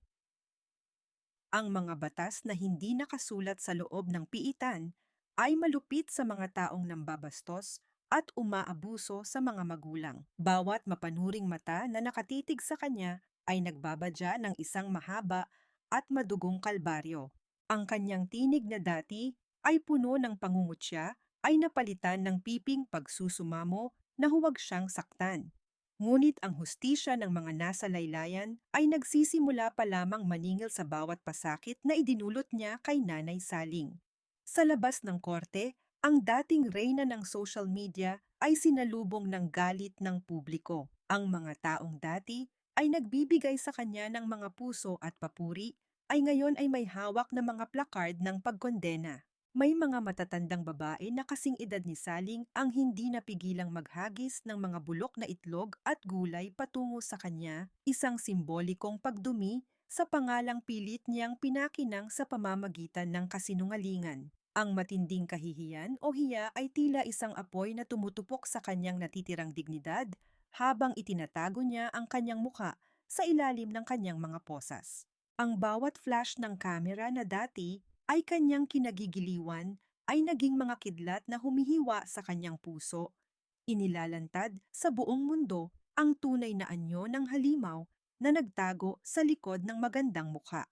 Ang mga batas na hindi nakasulat sa loob ng piitan ay malupit sa mga taong nambabastos at umaabuso sa mga magulang. Bawat mapanuring mata na nakatitig sa kanya ay nagbabadya ng isang mahaba at madugong kalbaryo. Ang kanyang tinig na dati ay puno ng pangungutya ay napalitan ng piping pagsusumamo na huwag siyang saktan. Ngunit ang hustisya ng mga nasa laylayan ay nagsisimula pa lamang maningil sa bawat pasakit na idinulot niya kay Nanay Saling. Sa labas ng korte, ang dating reyna ng social media ay sinalubong ng galit ng publiko. Ang mga taong dati ay nagbibigay sa kanya ng mga puso at papuri, ay ngayon ay may hawak na mga placard ng pagkondena. May mga matatandang babae na kasing edad ni Saling ang hindi napigilang maghagis ng mga bulok na itlog at gulay patungo sa kanya, isang simbolikong pagdumi sa pangalang pilit niyang pinakinang sa pamamagitan ng kasinungalingan. Ang matinding kahihiyan o hiya ay tila isang apoy na tumutupok sa kanyang natitirang dignidad habang itinatago niya ang kanyang muka sa ilalim ng kanyang mga posas. Ang bawat flash ng kamera na dati ay kanyang kinagigiliwan ay naging mga kidlat na humihiwa sa kanyang puso. Inilalantad sa buong mundo ang tunay na anyo ng halimaw na nagtago sa likod ng magandang mukha.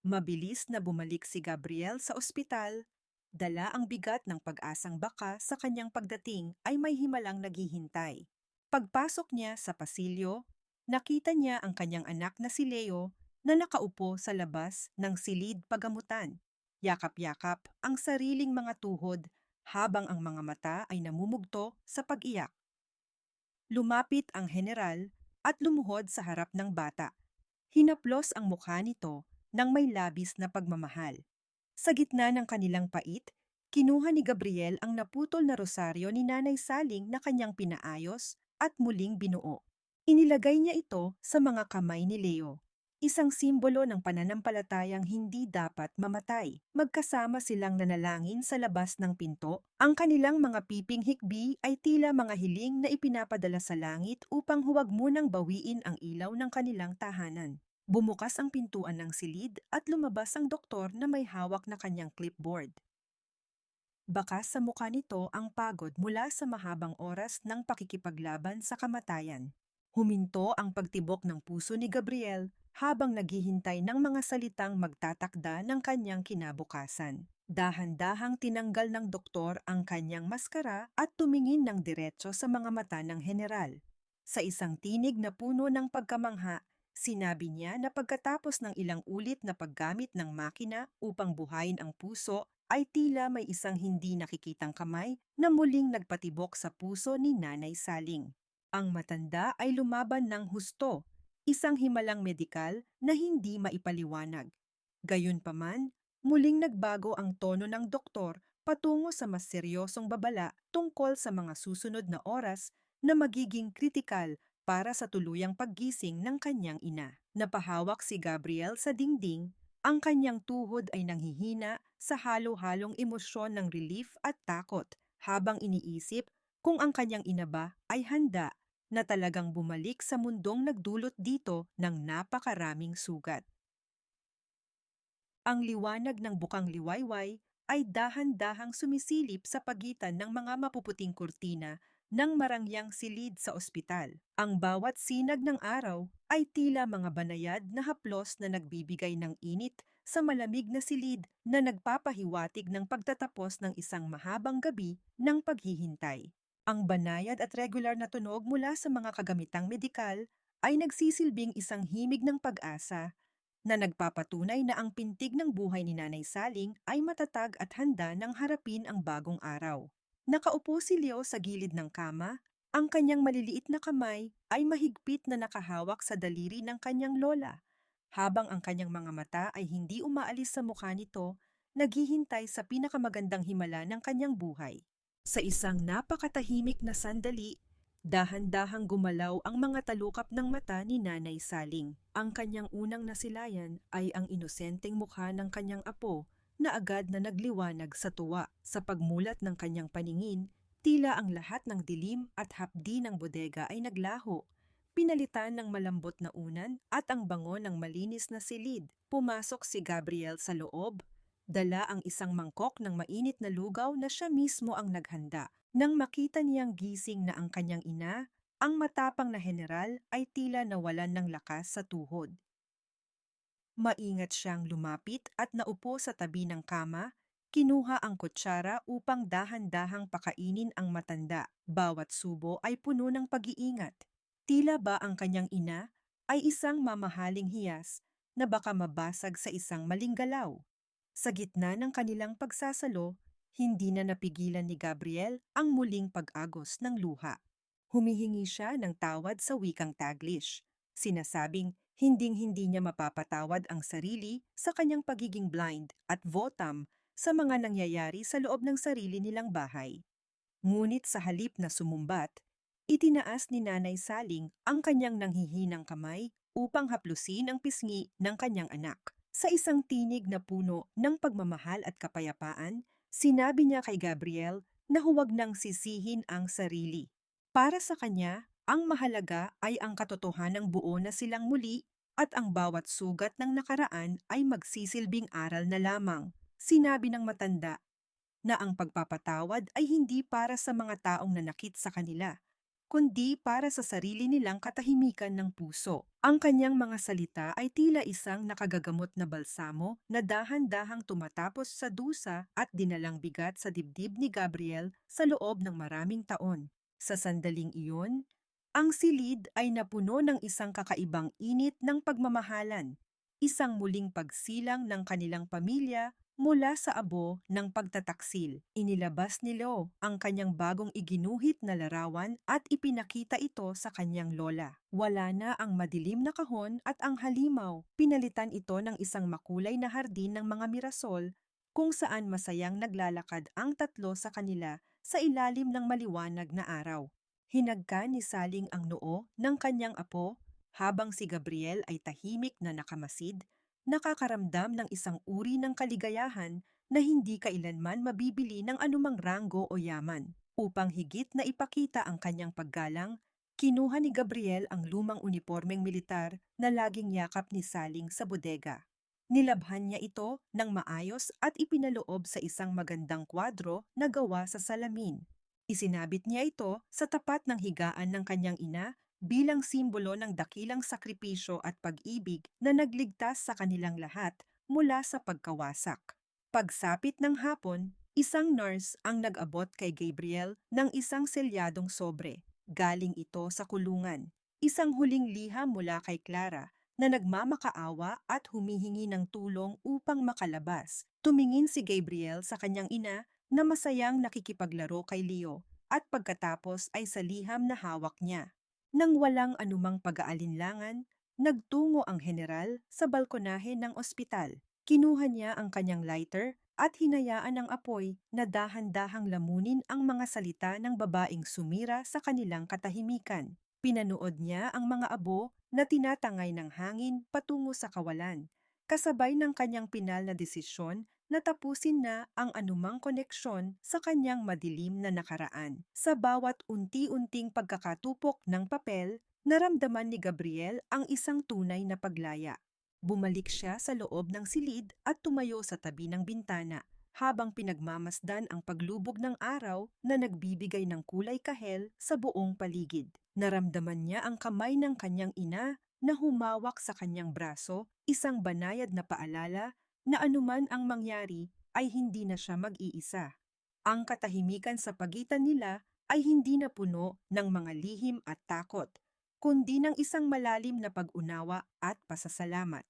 Mabilis na bumalik si Gabriel sa ospital. Dala ang bigat ng pag-asang baka sa kanyang pagdating ay may himalang naghihintay. Pagpasok niya sa pasilyo, nakita niya ang kanyang anak na si Leo na nakaupo sa labas ng silid pagamutan. Yakap-yakap ang sariling mga tuhod habang ang mga mata ay namumugto sa pag-iyak. Lumapit ang general at lumuhod sa harap ng bata. Hinaplos ang mukha nito ng may labis na pagmamahal. Sa gitna ng kanilang pait, kinuha ni Gabriel ang naputol na rosaryo ni Nanay Saling na kanyang pinaayos at muling binuo. Inilagay niya ito sa mga kamay ni Leo. Isang simbolo ng pananampalatayang hindi dapat mamatay. Magkasama silang nanalangin sa labas ng pinto. Ang kanilang mga piping hikbi ay tila mga hiling na ipinapadala sa langit upang huwag munang bawiin ang ilaw ng kanilang tahanan. Bumukas ang pintuan ng silid at lumabas ang doktor na may hawak na kanyang clipboard. Bakas sa mukha nito ang pagod mula sa mahabang oras ng pakikipaglaban sa kamatayan. Huminto ang pagtibok ng puso ni Gabriel habang naghihintay ng mga salitang magtatakda ng kanyang kinabukasan. Dahan-dahang tinanggal ng doktor ang kanyang maskara at tumingin ng diretso sa mga mata ng general. Sa isang tinig na puno ng pagkamangha, sinabi niya na pagkatapos ng ilang ulit na paggamit ng makina upang buhayin ang puso, ay tila may isang hindi nakikitang kamay na muling nagpatibok sa puso ni Nanay Saling. Ang matanda ay lumaban ng husto, isang himalang medikal na hindi maipaliwanag. Gayunpaman, muling nagbago ang tono ng doktor patungo sa mas seryosong babala tungkol sa mga susunod na oras na magiging kritikal para sa tuluyang paggising ng kanyang ina. Napahawak si Gabriel sa dingding, ang kanyang tuhod ay nanghihina sa halo-halong emosyon ng relief at takot habang iniisip kung ang kanyang ina ba ay handa na talagang bumalik sa mundong nagdulot dito ng napakaraming sugat. Ang liwanag ng bukang liwayway ay dahan-dahang sumisilip sa pagitan ng mga mapuputing kurtina ng marangyang silid sa ospital. Ang bawat sinag ng araw ay tila mga banayad na haplos na nagbibigay ng init sa malamig na silid na nagpapahiwatig ng pagtatapos ng isang mahabang gabi ng paghihintay. Ang banayad at regular na tunog mula sa mga kagamitang medikal ay nagsisilbing isang himig ng pag-asa na nagpapatunay na ang pintig ng buhay ni Nanay Saling ay matatag at handa ng harapin ang bagong araw. Nakaupo si Leo sa gilid ng kama, ang kanyang maliliit na kamay ay mahigpit na nakahawak sa daliri ng kanyang lola, habang ang kanyang mga mata ay hindi umaalis sa mukha nito, naghihintay sa pinakamagandang himala ng kanyang buhay. Sa isang napakatahimik na sandali, dahan-dahang gumalaw ang mga talukap ng mata ni Nanay Saling. Ang kanyang unang nasilayan ay ang inosenteng mukha ng kanyang apo na agad na nagliwanag sa tuwa. Sa pagmulat ng kanyang paningin, tila ang lahat ng dilim at hapdi ng bodega ay naglaho. Pinalitan ng malambot na unan at ang bango ng malinis na silid. Pumasok si Gabriel sa loob. Dala ang isang mangkok ng mainit na lugaw na siya mismo ang naghanda. Nang makita niyang gising na ang kanyang ina, ang matapang na general ay tila nawalan ng lakas sa tuhod. Maingat siyang lumapit at naupo sa tabi ng kama, kinuha ang kutsara upang dahan-dahang pakainin ang matanda. Bawat subo ay puno ng pag-iingat. Tila ba ang kanyang ina ay isang mamahaling hiyas na baka mabasag sa isang maling galaw. Sa gitna ng kanilang pagsasalo, hindi na napigilan ni Gabriel ang muling pag-agos ng luha. Humihingi siya ng tawad sa wikang Taglish. Sinasabing hinding-hindi niya mapapatawad ang sarili sa kanyang pagiging blind at votam sa mga nangyayari sa loob ng sarili nilang bahay. Ngunit sa halip na sumumbat, itinaas ni Nanay Saling ang kanyang nanghihinang kamay upang haplusin ang pisngi ng kanyang anak. Sa isang tinig na puno ng pagmamahal at kapayapaan, sinabi niya kay Gabriel na huwag nang sisihin ang sarili. Para sa kanya, ang mahalaga ay ang katotohanang buo na silang muli at ang bawat sugat ng nakaraan ay magsisilbing aral na lamang. Sinabi ng matanda na ang pagpapatawad ay hindi para sa mga taong nanakit sa kanila, kundi para sa sarili nilang katahimikan ng puso. Ang kanyang mga salita ay tila isang nakagagamot na balsamo na dahan-dahang tumatapos sa dusa at dinalang bigat sa dibdib ni Gabriel sa loob ng maraming taon. Sa sandaling iyon, ang silid ay napuno ng isang kakaibang init ng pagmamahalan. isang muling pagsilang ng kanilang pamilya mula sa abo ng pagtataksil. Inilabas ni Lo ang kanyang bagong iginuhit na larawan at ipinakita ito sa kanyang lola. Wala na ang madilim na kahon at ang halimaw. Pinalitan ito ng isang makulay na hardin ng mga mirasol kung saan masayang naglalakad ang tatlo sa kanila sa ilalim ng maliwanag na araw. Hinagka ni Saling ang noo ng kanyang apo habang si Gabriel ay tahimik na nakamasid, nakakaramdam ng isang uri ng kaligayahan na hindi kailanman mabibili ng anumang ranggo o yaman. Upang higit na ipakita ang kanyang paggalang, kinuha ni Gabriel ang lumang unipormeng militar na laging yakap ni Saling sa bodega. Nilabhan niya ito ng maayos at ipinaloob sa isang magandang kwadro na gawa sa salamin. Isinabit niya ito sa tapat ng higaan ng kanyang ina bilang simbolo ng dakilang sakripisyo at pag-ibig na nagligtas sa kanilang lahat mula sa pagkawasak. Pagsapit ng hapon, isang nurse ang nag-abot kay Gabriel ng isang selyadong sobre. Galing ito sa kulungan. Isang huling liham mula kay Clara na nagmamakaawa at humihingi ng tulong upang makalabas. Tumingin si Gabriel sa kanyang ina na masayang nakikipaglaro kay Leo at pagkatapos ay sa liham na hawak niya. Nang walang anumang pag-aalinlangan, nagtungo ang general sa balkonahe ng ospital. Kinuha niya ang kanyang lighter at hinayaan ang apoy na dahan-dahang lamunin ang mga salita ng babaeng sumira sa kanilang katahimikan. Pinanood niya ang mga abo na tinatangay ng hangin patungo sa kawalan, kasabay ng kanyang pinal na desisyon na tapusin na ang anumang koneksyon sa kanyang madilim na nakaraan. Sa bawat unti-unting pagkakatupok ng papel, naramdaman ni Gabriel ang isang tunay na paglaya. Bumalik siya sa loob ng silid at tumayo sa tabi ng bintana, habang pinagmamasdan ang paglubog ng araw na nagbibigay ng kulay kahel sa buong paligid. Naramdaman niya ang kamay ng kanyang ina na humawak sa kanyang braso, isang banayad na paalala na anuman ang mangyari ay hindi na siya mag-iisa. Ang katahimikan sa pagitan nila ay hindi na puno ng mga lihim at takot, kundi ng isang malalim na pag-unawa at pasasalamat.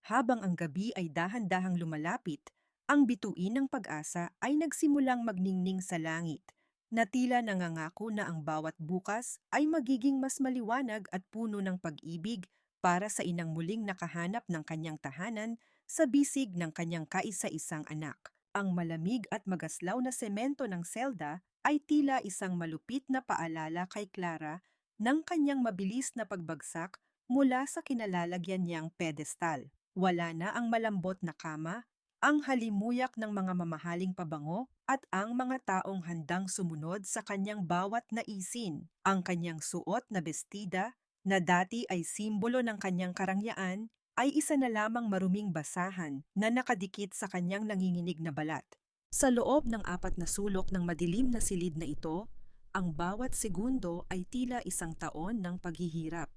Habang ang gabi ay dahan-dahang lumalapit, ang bituin ng pag-asa ay nagsimulang magningning sa langit, na tila nangangako na ang bawat bukas ay magiging mas maliwanag at puno ng pag-ibig para sa inang muling nakahanap ng kanyang tahanan sa bisig ng kanyang kaisa-isang anak. Ang malamig at magaslaw na semento ng selda ay tila isang malupit na paalala kay Clara ng kanyang mabilis na pagbagsak mula sa kinalalagyan niyang pedestal. Wala na ang malambot na kama, ang halimuyak ng mga mamahaling pabango at ang mga taong handang sumunod sa kanyang bawat naisin. Ang kanyang suot na bestida, na dati ay simbolo ng kanyang karangyaan, ay isa na lamang maruming basahan na nakadikit sa kanyang nanginginig na balat. Sa loob ng 4 na sulok ng madilim na silid na ito, ang bawat segundo ay tila isang taon ng paghihirap.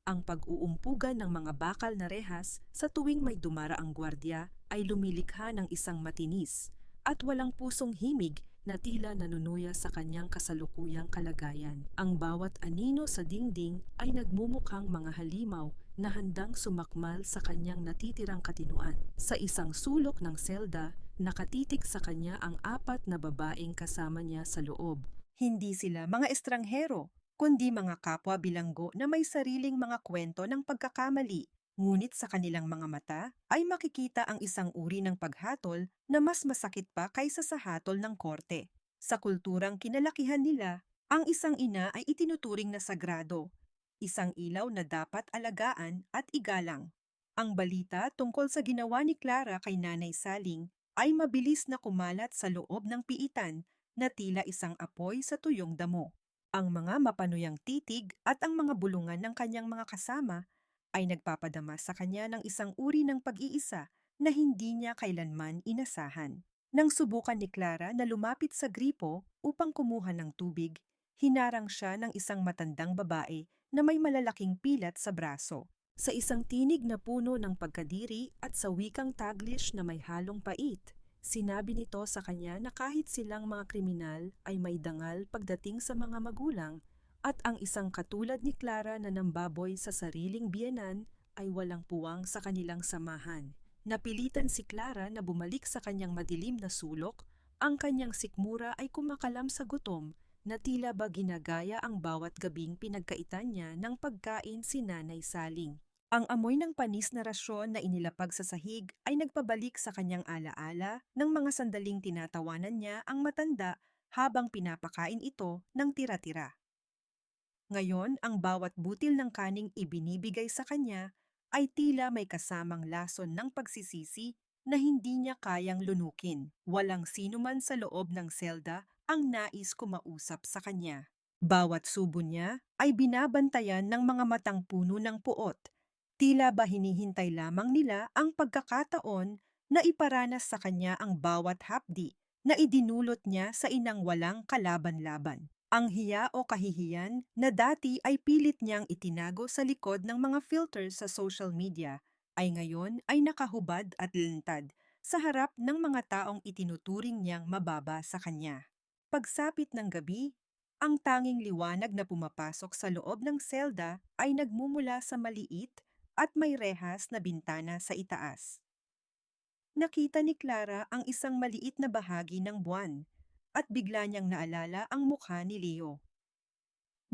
Ang pag-uumpugan ng mga bakal na rehas sa tuwing may dumaraang gwardiya ay lumilikha ng isang matinis at walang pusong himig na tila nanunuya sa kanyang kasalukuyang kalagayan. Ang bawat anino sa dingding ay nagmumukhang mga halimaw na handang sumakmal sa kanyang natitirang katinuan. Sa isang sulok ng selda, nakatitig sa kanya ang 4 na babaeng kasama niya sa loob. Hindi sila mga estranghero, kundi mga kapwa bilanggo na may sariling mga kwento ng pagkakamali. Ngunit sa kanilang mga mata ay makikita ang isang uri ng paghatol na mas masakit pa kaysa sa hatol ng korte. Sa kulturang kinalakihan nila, ang isang ina ay itinuturing na sagrado, isang ilaw na dapat alagaan at igalang. Ang balita tungkol sa ginawa ni Clara kay Nanay Saling ay mabilis na kumalat sa loob ng piitan na tila isang apoy sa tuyong damo. Ang mga mapanuyang titig at ang mga bulungan ng kanyang mga kasama ay nagpapadama sa kanya ng isang uri ng pag-iisa na hindi niya kailanman inasahan. Nang subukan ni Clara na lumapit sa gripo upang kumuha ng tubig, hinarang siya ng isang matandang babae na may malalaking pilat sa braso. Sa isang tinig na puno ng pagkadiri at sa wikang Taglish na may halong pait, sinabi nito sa kanya na kahit silang mga kriminal ay may dangal pagdating sa mga magulang, at ang isang katulad ni Clara na nambaboy sa sariling biyenan ay walang puwang sa kanilang samahan. Napilitan si Clara na bumalik sa kanyang madilim na sulok, ang kanyang sikmura ay kumakalam sa gutom na tila ba ginagaya ang bawat gabing pinagkaitan niya ng pagkain si Nanay Saling. Ang amoy ng panis na rasyon na inilapag sa sahig ay nagpabalik sa kanyang alaala ng mga sandaling tinatawanan niya ang matanda habang pinapakain ito ng tira-tira. Ngayon, ang bawat butil ng kaning ibinibigay sa kanya ay tila may kasamang lason ng pagsisisi na hindi niya kayang lunukin. Walang sino man sa loob ng selda ang nais kumausap sa kanya. Bawat subo niya ay binabantayan ng mga matang puno ng puot. Tila ba hinihintay lamang nila ang pagkakataon na iparanas sa kanya ang bawat hapdi na idinulot niya sa inang walang kalaban-laban. Ang hiya o kahihiyan na dati ay pilit niyang itinago sa likod ng mga filters sa social media ay ngayon ay nakahubad at lintad sa harap ng mga taong itinuturing niyang mababa sa kanya. Pagsapit ng gabi, ang tanging liwanag na pumapasok sa loob ng selda ay nagmumula sa maliit at may rehas na bintana sa itaas. Nakita ni Clara ang isang maliit na bahagi ng buwan at bigla niyang naalala ang mukha ni Leo.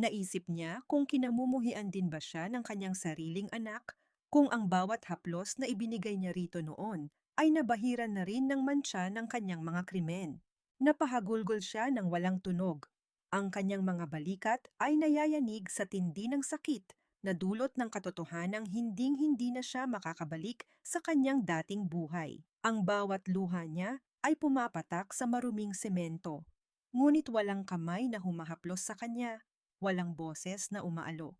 Naisip niya kung kinamumuhian din ba siya ng kanyang sariling anak, kung ang bawat haplos na ibinigay niya rito noon ay nabahiran na rin ng mantsa ng kanyang mga krimen. Napahagulgol siya ng walang tunog. Ang kanyang mga balikat ay nayayanig sa tindi ng sakit na dulot ng katotohanang hinding-hindi na siya makakabalik sa kanyang dating buhay. Ang bawat luha niya ay pumapatak sa maruming semento, ngunit walang kamay na humahaplos sa kanya, walang boses na umaalo.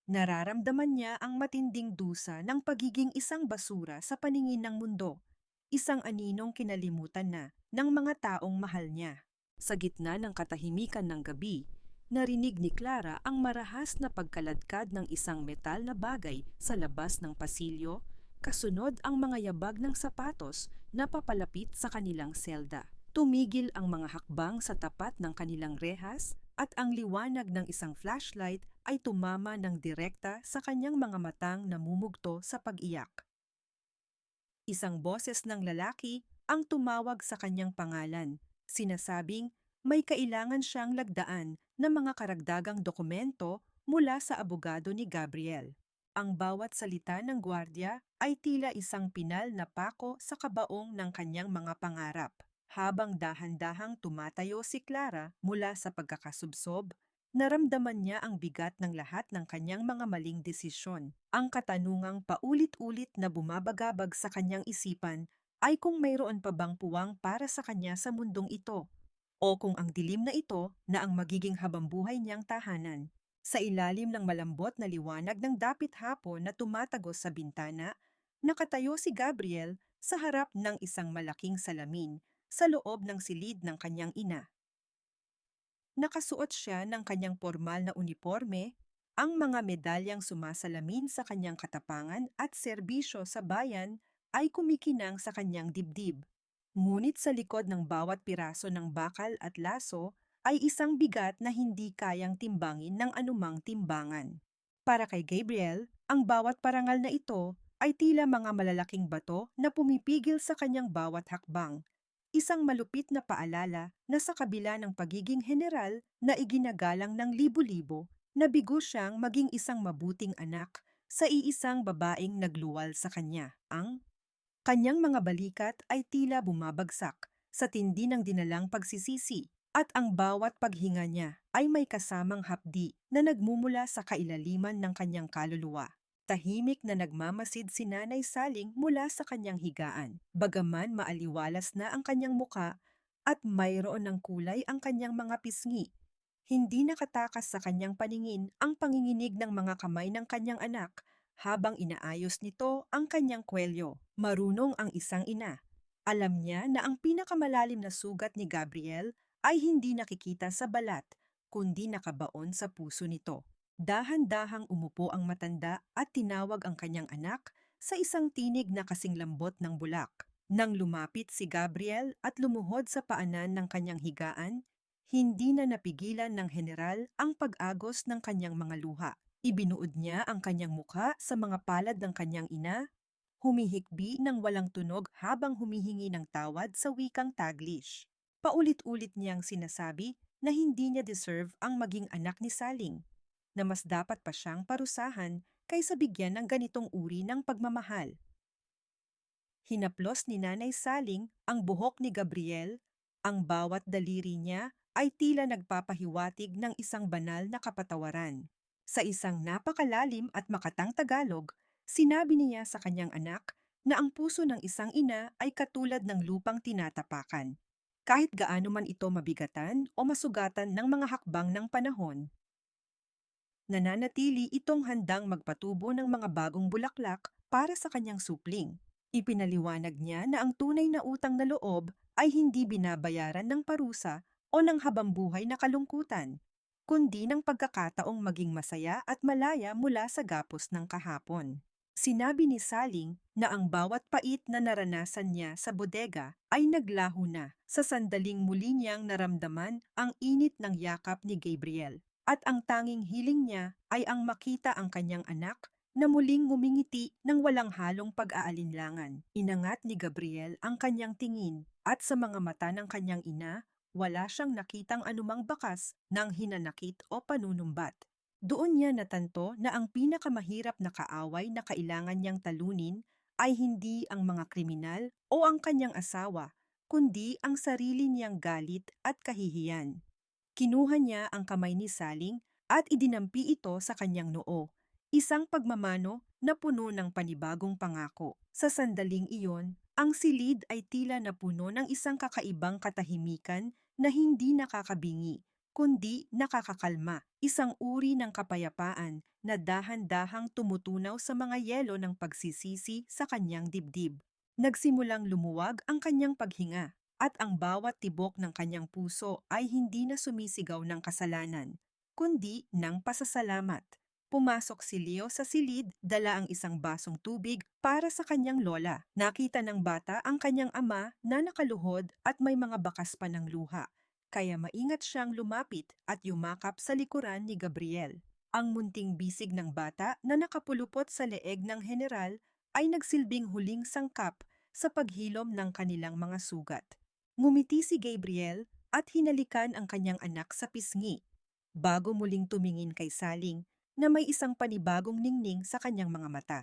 Nararamdaman niya ang matinding dusa ng pagiging isang basura sa paningin ng mundo, isang aninong kinalimutan na ng mga taong mahal niya. Sa gitna ng katahimikan ng gabi, narinig ni Clara ang marahas na pagkaladkad ng isang metal na bagay sa labas ng pasilyo, kasunod ang mga yabag ng sapatos na papalapit sa kanilang selda. Tumigil ang mga hakbang sa tapat ng kanilang rehas at ang liwanag ng isang flashlight ay tumama ng direkta sa kanyang mga matang namumugto sa pag-iyak. Isang boses ng lalaki ang tumawag sa kanyang pangalan, sinasabing may kailangan siyang lagdaan ng mga karagdagang dokumento mula sa abogado ni Gabriel. Ang bawat salita ng gwardiya ay tila isang pinal na pako sa kabaong ng kanyang mga pangarap. Habang dahan-dahang tumatayo si Clara mula sa pagkakasubsob, naramdaman niya ang bigat ng lahat ng kanyang mga maling desisyon. Ang katanungang paulit-ulit na bumabagabag sa kanyang isipan ay kung mayroon pa bang puwang para sa kanya sa mundong ito, o kung ang dilim na ito na ang magiging habambuhay niyang tahanan. Sa ilalim ng malambot na liwanag ng dapit hapon na tumatagos sa bintana, nakatayo si Gabriel sa harap ng isang malaking salamin sa loob ng silid ng kanyang ina. Nakasuot siya ng kanyang pormal na uniporme, ang mga medalyang sumasalamin sa kanyang katapangan at serbisyo sa bayan ay kumikinang sa kanyang dibdib. Ngunit sa likod ng bawat piraso ng bakal at laso ay isang bigat na hindi kayang timbangin ng anumang timbangan. Para kay Gabriel, ang bawat parangal na ito ay tila mga malalaking bato na pumipigil sa kanyang bawat hakbang. Isang malupit na paalala na sa kabila ng pagiging general na iginagalang ng libo-libo, nabigo siyang maging isang mabuting anak sa iisang babaeng nagluwal sa kanya. Ang kanyang mga balikat ay tila bumabagsak sa tindi ng dinalang pagsisisi at ang bawat paghinga niya ay may kasamang hapdi na nagmumula sa kailaliman ng kanyang kaluluwa. Tahimik na nagmamasid si Nanay Saling mula sa kanyang higaan, bagaman maaliwalas na ang kanyang muka at mayroon ng kulay ang kanyang mga pisngi. Hindi nakatakas sa kanyang paningin ang panginginig ng mga kamay ng kanyang anak habang inaayos nito ang kanyang kwelyo. Marunong ang isang ina. Alam niya na ang pinakamalalim na sugat ni Gabriel ay hindi nakikita sa balat, kundi nakabaon sa puso nito. Dahan-dahang umupo ang matanda at tinawag ang kanyang anak sa isang tinig na kasing lambot ng bulak. Nang lumapit si Gabriel at lumuhod sa paanan ng kanyang higaan, hindi na napigilan ng general ang pag-agos ng kanyang mga luha. Ibinuod niya ang kanyang muka sa mga palad ng kanyang ina, humihikbi ng walang tunog habang humihingi ng tawad sa wikang Taglish. Paulit-ulit niyang sinasabi na hindi niya deserve ang maging anak ni Saling, na mas dapat pa siyang parusahan kaysa bigyan ng ganitong uri ng pagmamahal. Hinaplos ni Nanay Saling ang buhok ni Gabriel, ang bawat daliri niya ay tila nagpapahiwatig ng isang banal na kapatawaran. Sa isang napakalalim at makatang Tagalog, sinabi niya sa kanyang anak na ang puso ng isang ina ay katulad ng lupang tinatapakan. Kahit gaano man ito mabigatan o masugatan ng mga hakbang ng panahon, nananatili itong handang magpatubo ng mga bagong bulaklak para sa kanyang supling. Ipinaliwanag niya na ang tunay na utang na loob ay hindi binabayaran ng parusa o ng habambuhay na kalungkutan, kundi ng pagkakataong maging masaya at malaya mula sa gapos ng kahapon. Sinabi ni Saling na ang bawat pait na naranasan niya sa bodega ay naglaho na sa sandaling muli niyang naramdaman ang init ng yakap ni Gabriel. At ang tanging hiling niya ay ang makita ang kanyang anak na muling ngumingiti ng walang halong pag-aalinlangan. Inangat ni Gabriel ang kanyang tingin at sa mga mata ng kanyang ina, wala siyang nakitang anumang bakas ng hinanakit o panunumbat. Doon niya natanto na ang pinakamahirap na kaaway na kailangan niyang talunin ay hindi ang mga kriminal o ang kanyang asawa, kundi ang sarili niyang galit at kahihiyan. Kinuha niya ang kamay ni Saling at idinampi ito sa kanyang noo, isang pagmamano na puno ng panibagong pangako. Sa sandaling iyon, ang silid ay tila napuno ng isang kakaibang katahimikan na hindi nakakabingi, kundi nakakakalma, isang uri ng kapayapaan na dahan-dahang tumutunaw sa mga yelo ng pagsisisi sa kanyang dibdib. Nagsimulang lumuwag ang kanyang paghinga, at ang bawat tibok ng kanyang puso ay hindi na sumisigaw ng kasalanan, kundi ng pasasalamat. Pumasok si Leo sa silid, dala ang isang basong tubig para sa kanyang lola. Nakita ng bata ang kanyang ama na nakaluhod at may mga bakas pa ng luha, kaya maingat siyang lumapit at yumakap sa likuran ni Gabriel. Ang munting bisig ng bata na nakapulupot sa leeg ng general ay nagsilbing huling sangkap sa paghilom ng kanilang mga sugat. Ngumiti si Gabriel at hinalikan ang kanyang anak sa pisngi, bago muling tumingin kay Saling na may isang panibagong ningning sa kanyang mga mata.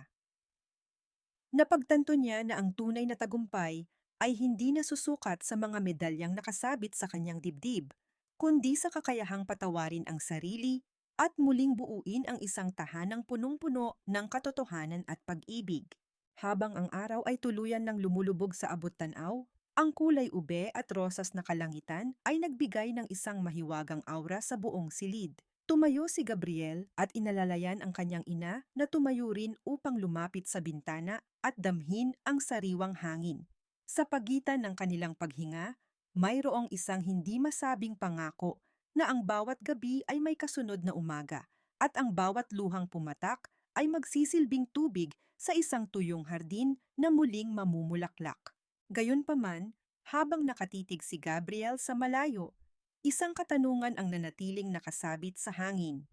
Napagtanto niya na ang tunay na tagumpay ay hindi nasusukat sa mga medalyang nakasabit sa kanyang dibdib, kundi sa kakayahang patawarin ang sarili at muling buuin ang isang tahanang punong-puno ng katotohanan at pag-ibig. Habang ang araw ay tuluyan ng lumulubog sa abot-tanaw, ang kulay ube at rosas na kalangitan ay nagbigay ng isang mahiwagang aura sa buong silid. Tumayo si Gabriel at inalalayan ang kanyang ina na tumayo rin upang lumapit sa bintana at damhin ang sariwang hangin. Sa pagitan ng kanilang paghinga, mayroong isang hindi masabing pangako na ang bawat gabi ay may kasunod na umaga at ang bawat luhang pumatak ay magsisilbing tubig sa isang tuyong hardin na muling mamumulaklak. Gayunpaman, habang nakatitig si Gabriel sa malayo, isang katanungan ang nanatiling nakasabit sa hangin.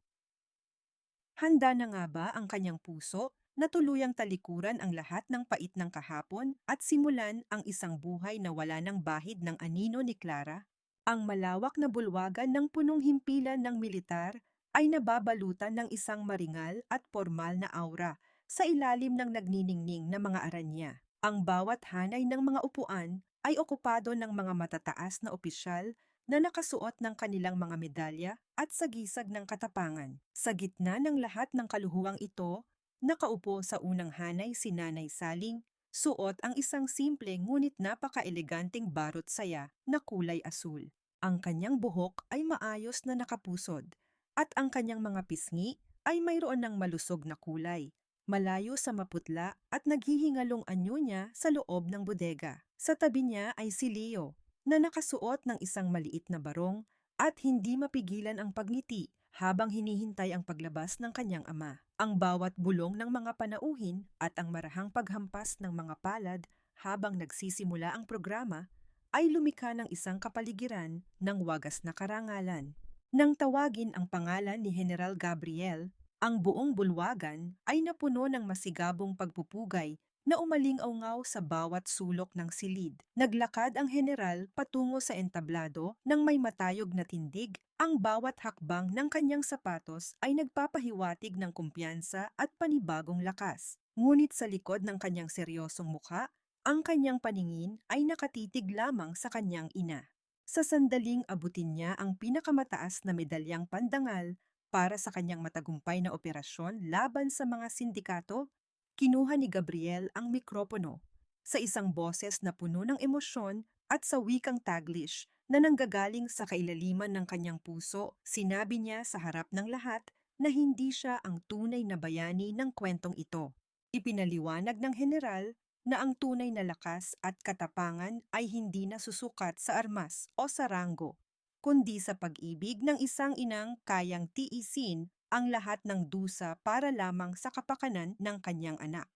Handa na nga ba ang kanyang puso na tuluyang talikuran ang lahat ng pait ng kahapon at simulan ang isang buhay na wala ng bahid ng anino ni Clara? Ang malawak na bulwagan ng punong himpilan ng militar ay nababalutan ng isang maringal at formal na aura sa ilalim ng nagniningning na mga aranya. Ang bawat hanay ng mga upuan ay okupado ng mga matataas na opisyal na nakasuot ng kanilang mga medalya at sagisag ng katapangan. Sa gitna ng lahat ng kaluhuang ito, nakaupo sa unang hanay si Nanay Saling, suot ang isang simple ngunit napaka-eleganteng barot saya na kulay asul. Ang kanyang buhok ay maayos na nakapusod, at ang kanyang mga pisngi ay mayroon ng malusog na kulay, malayo sa maputla at naghihingalong anyo niya sa loob ng bodega. Sa tabi niya ay si Leo, na nakasuot ng isang maliit na barong at hindi mapigilan ang pagngiti habang hinihintay ang paglabas ng kanyang ama. Ang bawat bulong ng mga panauhin at ang marahang paghampas ng mga palad habang nagsisimula ang programa ay lumikha ng isang kapaligiran ng wagas na karangalan. Nang tawagin ang pangalan ni General Gabriel, Ang buong bulwagan ay napuno ng masigabong pagpupugay na umaling-awngaw sa bawat sulok ng silid. Naglakad ang general patungo sa entablado nang may matayog na tindig. Ang bawat hakbang ng kanyang sapatos ay nagpapahiwatig ng kumpiyansa at panibagong lakas. Ngunit sa likod ng kanyang seryosong mukha, ang kanyang paningin ay nakatitig lamang sa kanyang ina. Sa sandaling abutin niya ang pinakamataas na medalyang pandangal para sa kanyang matagumpay na operasyon laban sa mga sindikato, kinuha ni Gabriel ang mikropono. Sa isang boses na puno ng emosyon at sa wikang Taglish na nanggagaling sa kailaliman ng kanyang puso, sinabi niya sa harap ng lahat na hindi siya ang tunay na bayani ng kwentong ito. Ipinaliwanag ng general na ang tunay na lakas at katapangan ay hindi nasusukat sa armas o sa ranggo, kundi sa pag-ibig ng isang inang kayang tiisin ang lahat ng dusa para lamang sa kapakanan ng kanyang anak.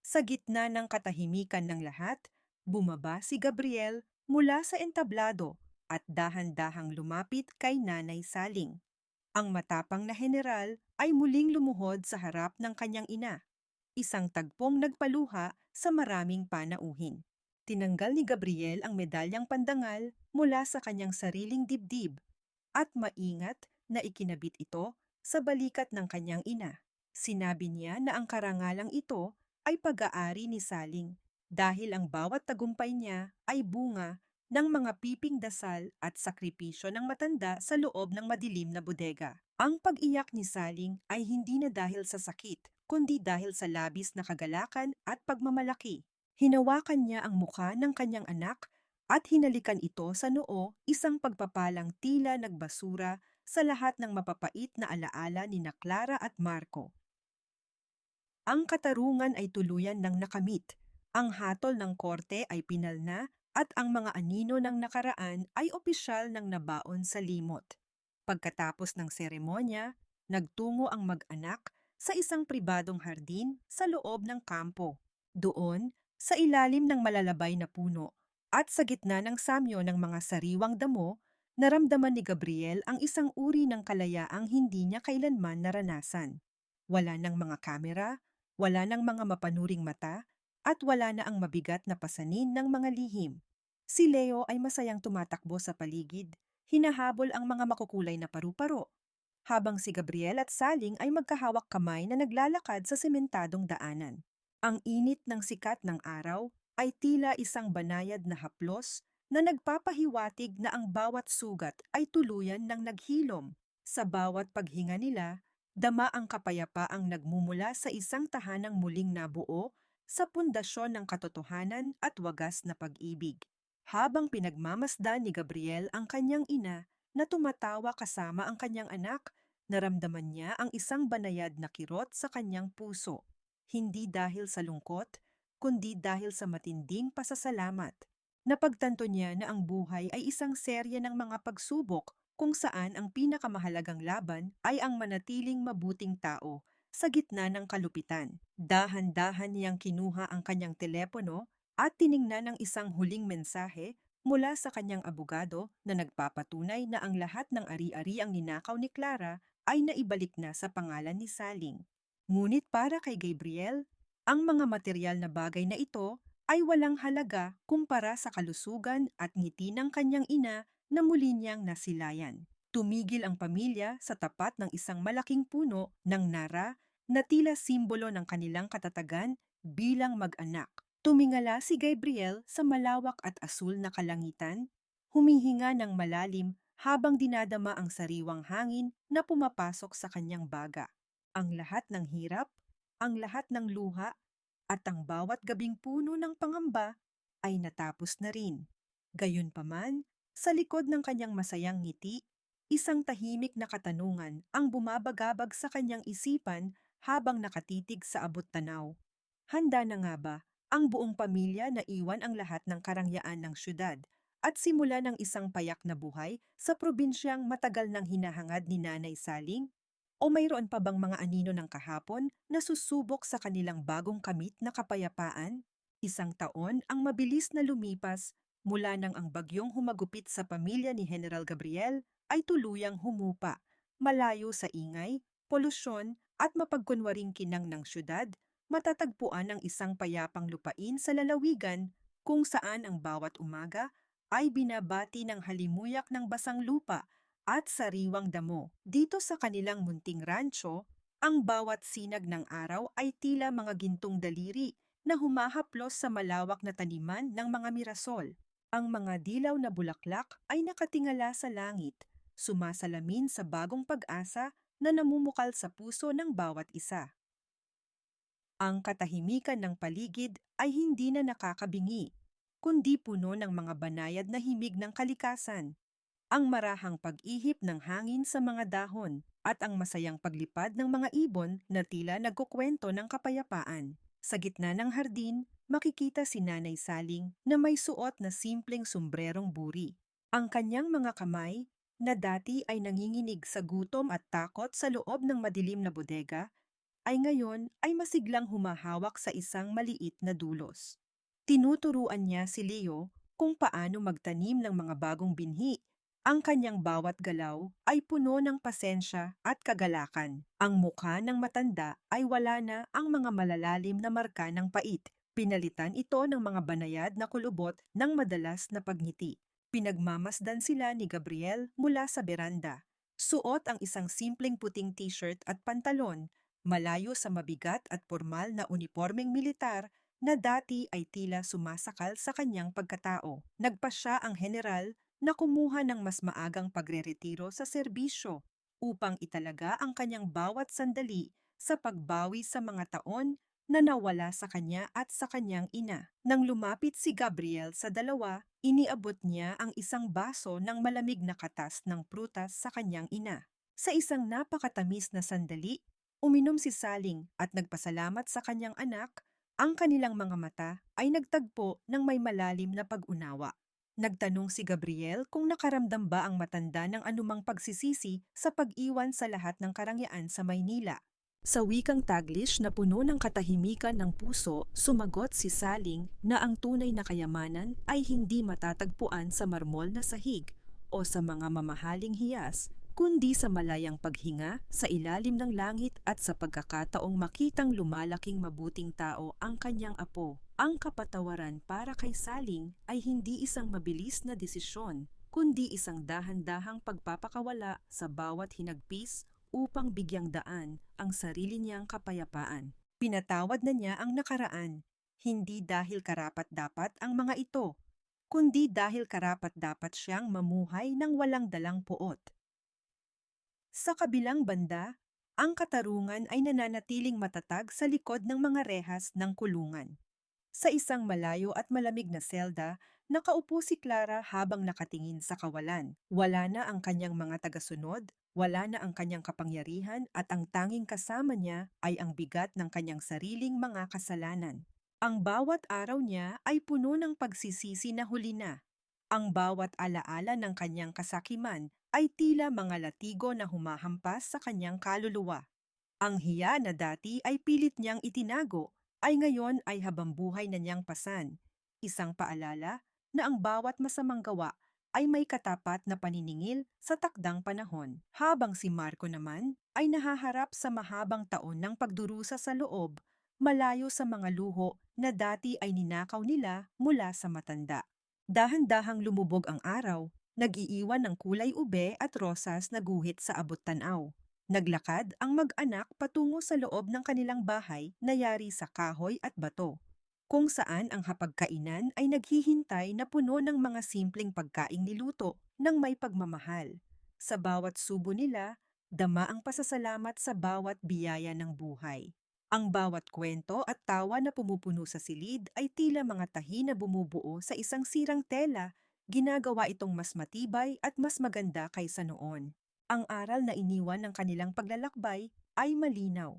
Sa gitna ng katahimikan ng lahat, bumaba si Gabriel mula sa entablado at dahan-dahang lumapit kay Nanay Saling. Ang matapang na general ay muling lumuhod sa harap ng kanyang ina, isang tagpong nagpaluha sa maraming panauhin. Tinanggal ni Gabriel ang medalyang pandangal mula sa kanyang sariling dibdib at maingat na ikinabit ito sa balikat ng kanyang ina. Sinabi niya na ang karangalang ito ay pag-aari ni Saling dahil ang bawat tagumpay niya ay bunga ng mga piping dasal at sakripisyo ng matanda sa loob ng madilim na bodega. Ang pag-iyak ni Saling ay hindi na dahil sa sakit, kundi dahil sa labis na kagalakan at pagmamalaki. Hinawakan niya ang mukha ng kanyang anak at hinalikan ito sa noo, isang pagpapalang tila nagbasura sa lahat ng mapapait na alaala ni na Clara at Marco. Ang katarungan ay tuluyan ng nakamit, ang hatol ng korte ay pinalna at ang mga anino ng nakaraan ay opisyal ng nabaon sa limot. Pagkatapos ng seremonya, nagtungo ang mag-anak sa isang pribadong hardin sa loob ng kampo. Doon, sa ilalim ng malalabay na puno at sa gitna ng samyo ng mga sariwang damo, naramdaman ni Gabriel ang isang uri ng kalayaang hindi niya kailanman naranasan. Wala ng mga kamera, wala ng mga mapanuring mata, at wala na ang mabigat na pasanin ng mga lihim. Si Leo ay masayang tumatakbo sa paligid, hinahabol ang mga makukulay na paru-paro, habang si Gabriel at Saling ay magkahawak kamay na naglalakad sa sementadong daanan. Ang init ng sikat ng araw ay tila isang banayad na haplos na nagpapahiwatig na ang bawat sugat ay tuluyan ng naghilom. Sa bawat paghinga nila, dama ang kapayapaang nagmumula sa isang tahanang muling nabuo sa pundasyon ng katotohanan at wagas na pag-ibig. Habang pinagmamasdan ni Gabriel ang kanyang ina na tumatawa kasama ang kanyang anak, naramdaman niya ang isang banayad na kirot sa kanyang puso. Hindi dahil sa lungkot, kundi dahil sa matinding pasasalamat. Napagtanto niya na ang buhay ay isang serye ng mga pagsubok kung saan ang pinakamahalagang laban ay ang manatiling mabuting tao sa gitna ng kalupitan. Dahan-dahan niyang kinuha ang kanyang telepono at tiningnan ang isang huling mensahe mula sa kanyang abogado na nagpapatunay na ang lahat ng ari-ari ang ninakaw ni Clara ay naibalik na sa pangalan ni Saling. Ngunit para kay Gabriel, ang mga material na bagay na ito ay walang halaga kumpara sa kalusugan at ngiti ng kanyang ina na muli niyang nasilayan. Tumigil ang pamilya sa tapat ng isang malaking puno ng nara na tila simbolo ng kanilang katatagan bilang mag-anak. Tumingala si Gabriel sa malawak at asul na kalangitan, humihinga ng malalim habang dinadama ang sariwang hangin na pumapasok sa kanyang baga. Ang lahat ng hirap, ang lahat ng luha, at ang bawat gabing puno ng pangamba ay natapos na rin. Gayunpaman, sa likod ng kanyang masayang ngiti, isang tahimik na katanungan ang bumabagabag sa kanyang isipan habang nakatitig sa abot-tanaw. Handa na nga ba ang buong pamilya na iwan ang lahat ng karangyaan ng syudad at simula ng isang payak na buhay sa probinsyang matagal nang hinahangad ni Nanay Saling? O mayroon pa bang mga anino ng kahapon na susubok sa kanilang bagong kamit na kapayapaan? Isang taon ang mabilis na lumipas mula nang ang bagyong humagupit sa pamilya ni General Gabriel ay tuluyang humupa, malayo sa ingay, polusyon at mapagkunwaring kinang ng syudad, matatagpuan ang isang payapang lupain sa lalawigan kung saan ang bawat umaga ay binabati ng halimuyak ng basang lupa at sariwang damo. Dito sa kanilang munting rancho, ang bawat sinag ng araw ay tila mga gintong daliri na humahaplos sa malawak na taniman ng mga mirasol. Ang mga dilaw na bulaklak ay nakatingala sa langit, sumasalamin sa bagong pag-asa na namumukal sa puso ng bawat isa. Ang katahimikan ng paligid ay hindi na nakakabingi, kundi puno ng mga banayad na himig ng kalikasan, ang marahang pag-ihip ng hangin sa mga dahon, at ang masayang paglipad ng mga ibon na tila nagkukwento ng kapayapaan. Sa gitna ng hardin, makikita si Nanay Saling na may suot na simpleng sombrerong buri. Ang kanyang mga kamay, na dati ay nanginginig sa gutom at takot sa loob ng madilim na bodega, ay ngayon ay masiglang humahawak sa isang maliit na dulos. Tinuturuan niya si Leo kung paano magtanim ng mga bagong binhi. Ang kanyang bawat galaw ay puno ng pasensya at kagalakan. Ang mukha ng matanda ay wala na ang mga malalalim na marka ng pait. Pinalitan ito ng mga banayad na kulubot ng madalas na pagngiti. Pinagmamasdan sila ni Gabriel mula sa beranda. Suot ang isang simpleng puting t-shirt at pantalon, malayo sa mabigat at formal na unipormeng militar na dati ay tila sumasakal sa kanyang pagkatao. Nagpasya ang general na kumuha ng mas maagang pagreretiro sa serbisyo upang italaga ang kanyang bawat sandali sa pagbawi sa mga taon na nawala sa kanya at sa kanyang ina. Nang lumapit si Gabriel sa dalawa, iniabot niya ang isang baso ng malamig na katas ng prutas sa kanyang ina. Sa isang napakatamis na sandali, uminom si Saling at nagpasalamat sa kanyang anak. Ang kanilang mga mata ay nagtagpo ng may malalim na pag-unawa. Nagtanong si Gabriel kung nakaramdam ba ang matanda ng anumang pagsisisi sa pag-iwan sa lahat ng karangyaan sa Maynila. Sa wikang Taglish na puno ng katahimikan ng puso, sumagot si Saling na ang tunay na kayamanan ay hindi matatagpuan sa marmol na sahig o sa mga mamahaling hiyas, kundi sa malayang paghinga sa ilalim ng langit at sa pagkakataong makitang lumalaking mabuting tao ang kanyang apo. Ang kapatawaran para kay Saling ay hindi isang mabilis na desisyon, kundi isang dahan-dahang pagpapakawala sa bawat hinagpis upang bigyang daan ang sarili niyang kapayapaan. Pinatawad na niya ang nakaraan, hindi dahil karapat-dapat ang mga ito, kundi dahil karapat-dapat siyang mamuhay ng walang dalang poot. Sa kabilang banda, ang katarungan ay nananatiling matatag sa likod ng mga rehas ng kulungan. Sa isang malayo at malamig na selda, nakaupo si Clara habang nakatingin sa kawalan. Wala na ang kanyang mga tagasunod, wala na ang kanyang kapangyarihan at ang tanging kasama niya ay ang bigat ng kanyang sariling mga kasalanan. Ang bawat araw niya ay puno ng pagsisisi na huli na. Ang bawat alaala ng kanyang kasakiman ay tila mga latigo na humahampas sa kanyang kaluluwa. Ang hiya na dati ay pilit niyang itinago ay ngayon ay habambuhay na niyang pasan. Isang paalala na ang bawat masamang gawa ay may katapat na paniningil sa takdang panahon. Habang si Marco naman ay nahaharap sa mahabang taon ng pagdurusa sa loob, malayo sa mga luho na dati ay ninakaw nila mula sa matanda. Dahan-dahang lumubog ang araw, nag-iiwan ng kulay ube at rosas na guhit sa abot tanaw. Naglakad ang mag-anak patungo sa loob ng kanilang bahay na yari sa kahoy at bato, kung saan ang hapagkainan ay naghihintay na puno ng mga simpleng pagkaing niluto ng may pagmamahal. Sa bawat subo nila, dama ang pasasalamat sa bawat biyaya ng buhay. Ang bawat kwento at tawa na pumupuno sa silid ay tila mga tahi na bumubuo sa isang sirang tela, ginagawa itong mas matibay at mas maganda kaysa noon. Ang aral na iniwan ng kanilang paglalakbay ay malinaw,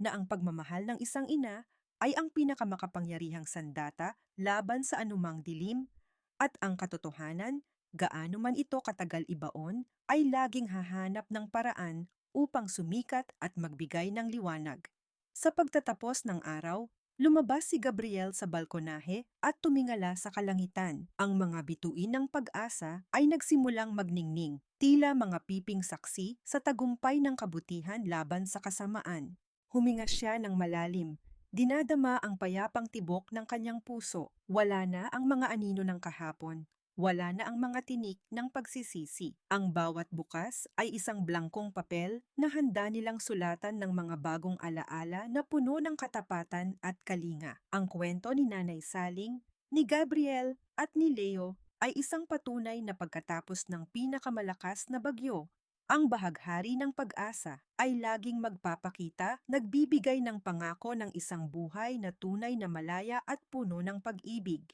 na ang pagmamahal ng isang ina ay ang pinakamakapangyarihang sandata laban sa anumang dilim, at ang katotohanan, gaano man ito katagal ibaon, ay laging hahanap ng paraan upang sumikat at magbigay ng liwanag. Sa pagtatapos ng araw, Lumabas si Gabriel sa balkonahe at tumingala sa kalangitan. Ang mga bituin ng pag-asa ay nagsimulang magningning, tila mga piping saksi sa tagumpay ng kabutihan laban sa kasamaan. Huminga siya ng malalim. Dinadama ang payapang tibok ng kanyang puso. Wala na ang mga anino ng kahapon. Wala na ang mga tinik ng pagsisisi. Ang bawat bukas ay isang blangkong papel na handa nilang sulatan ng mga bagong alaala na puno ng katapatan at kalinga. Ang kwento ni Nanay Saling, ni Gabriel at ni Leo ay isang patunay na pagkatapos ng pinakamalakas na bagyo, ang bahaghari ng pag-asa ay laging magpapakita, nagbibigay ng pangako ng isang buhay na tunay na malaya at puno ng pag-ibig.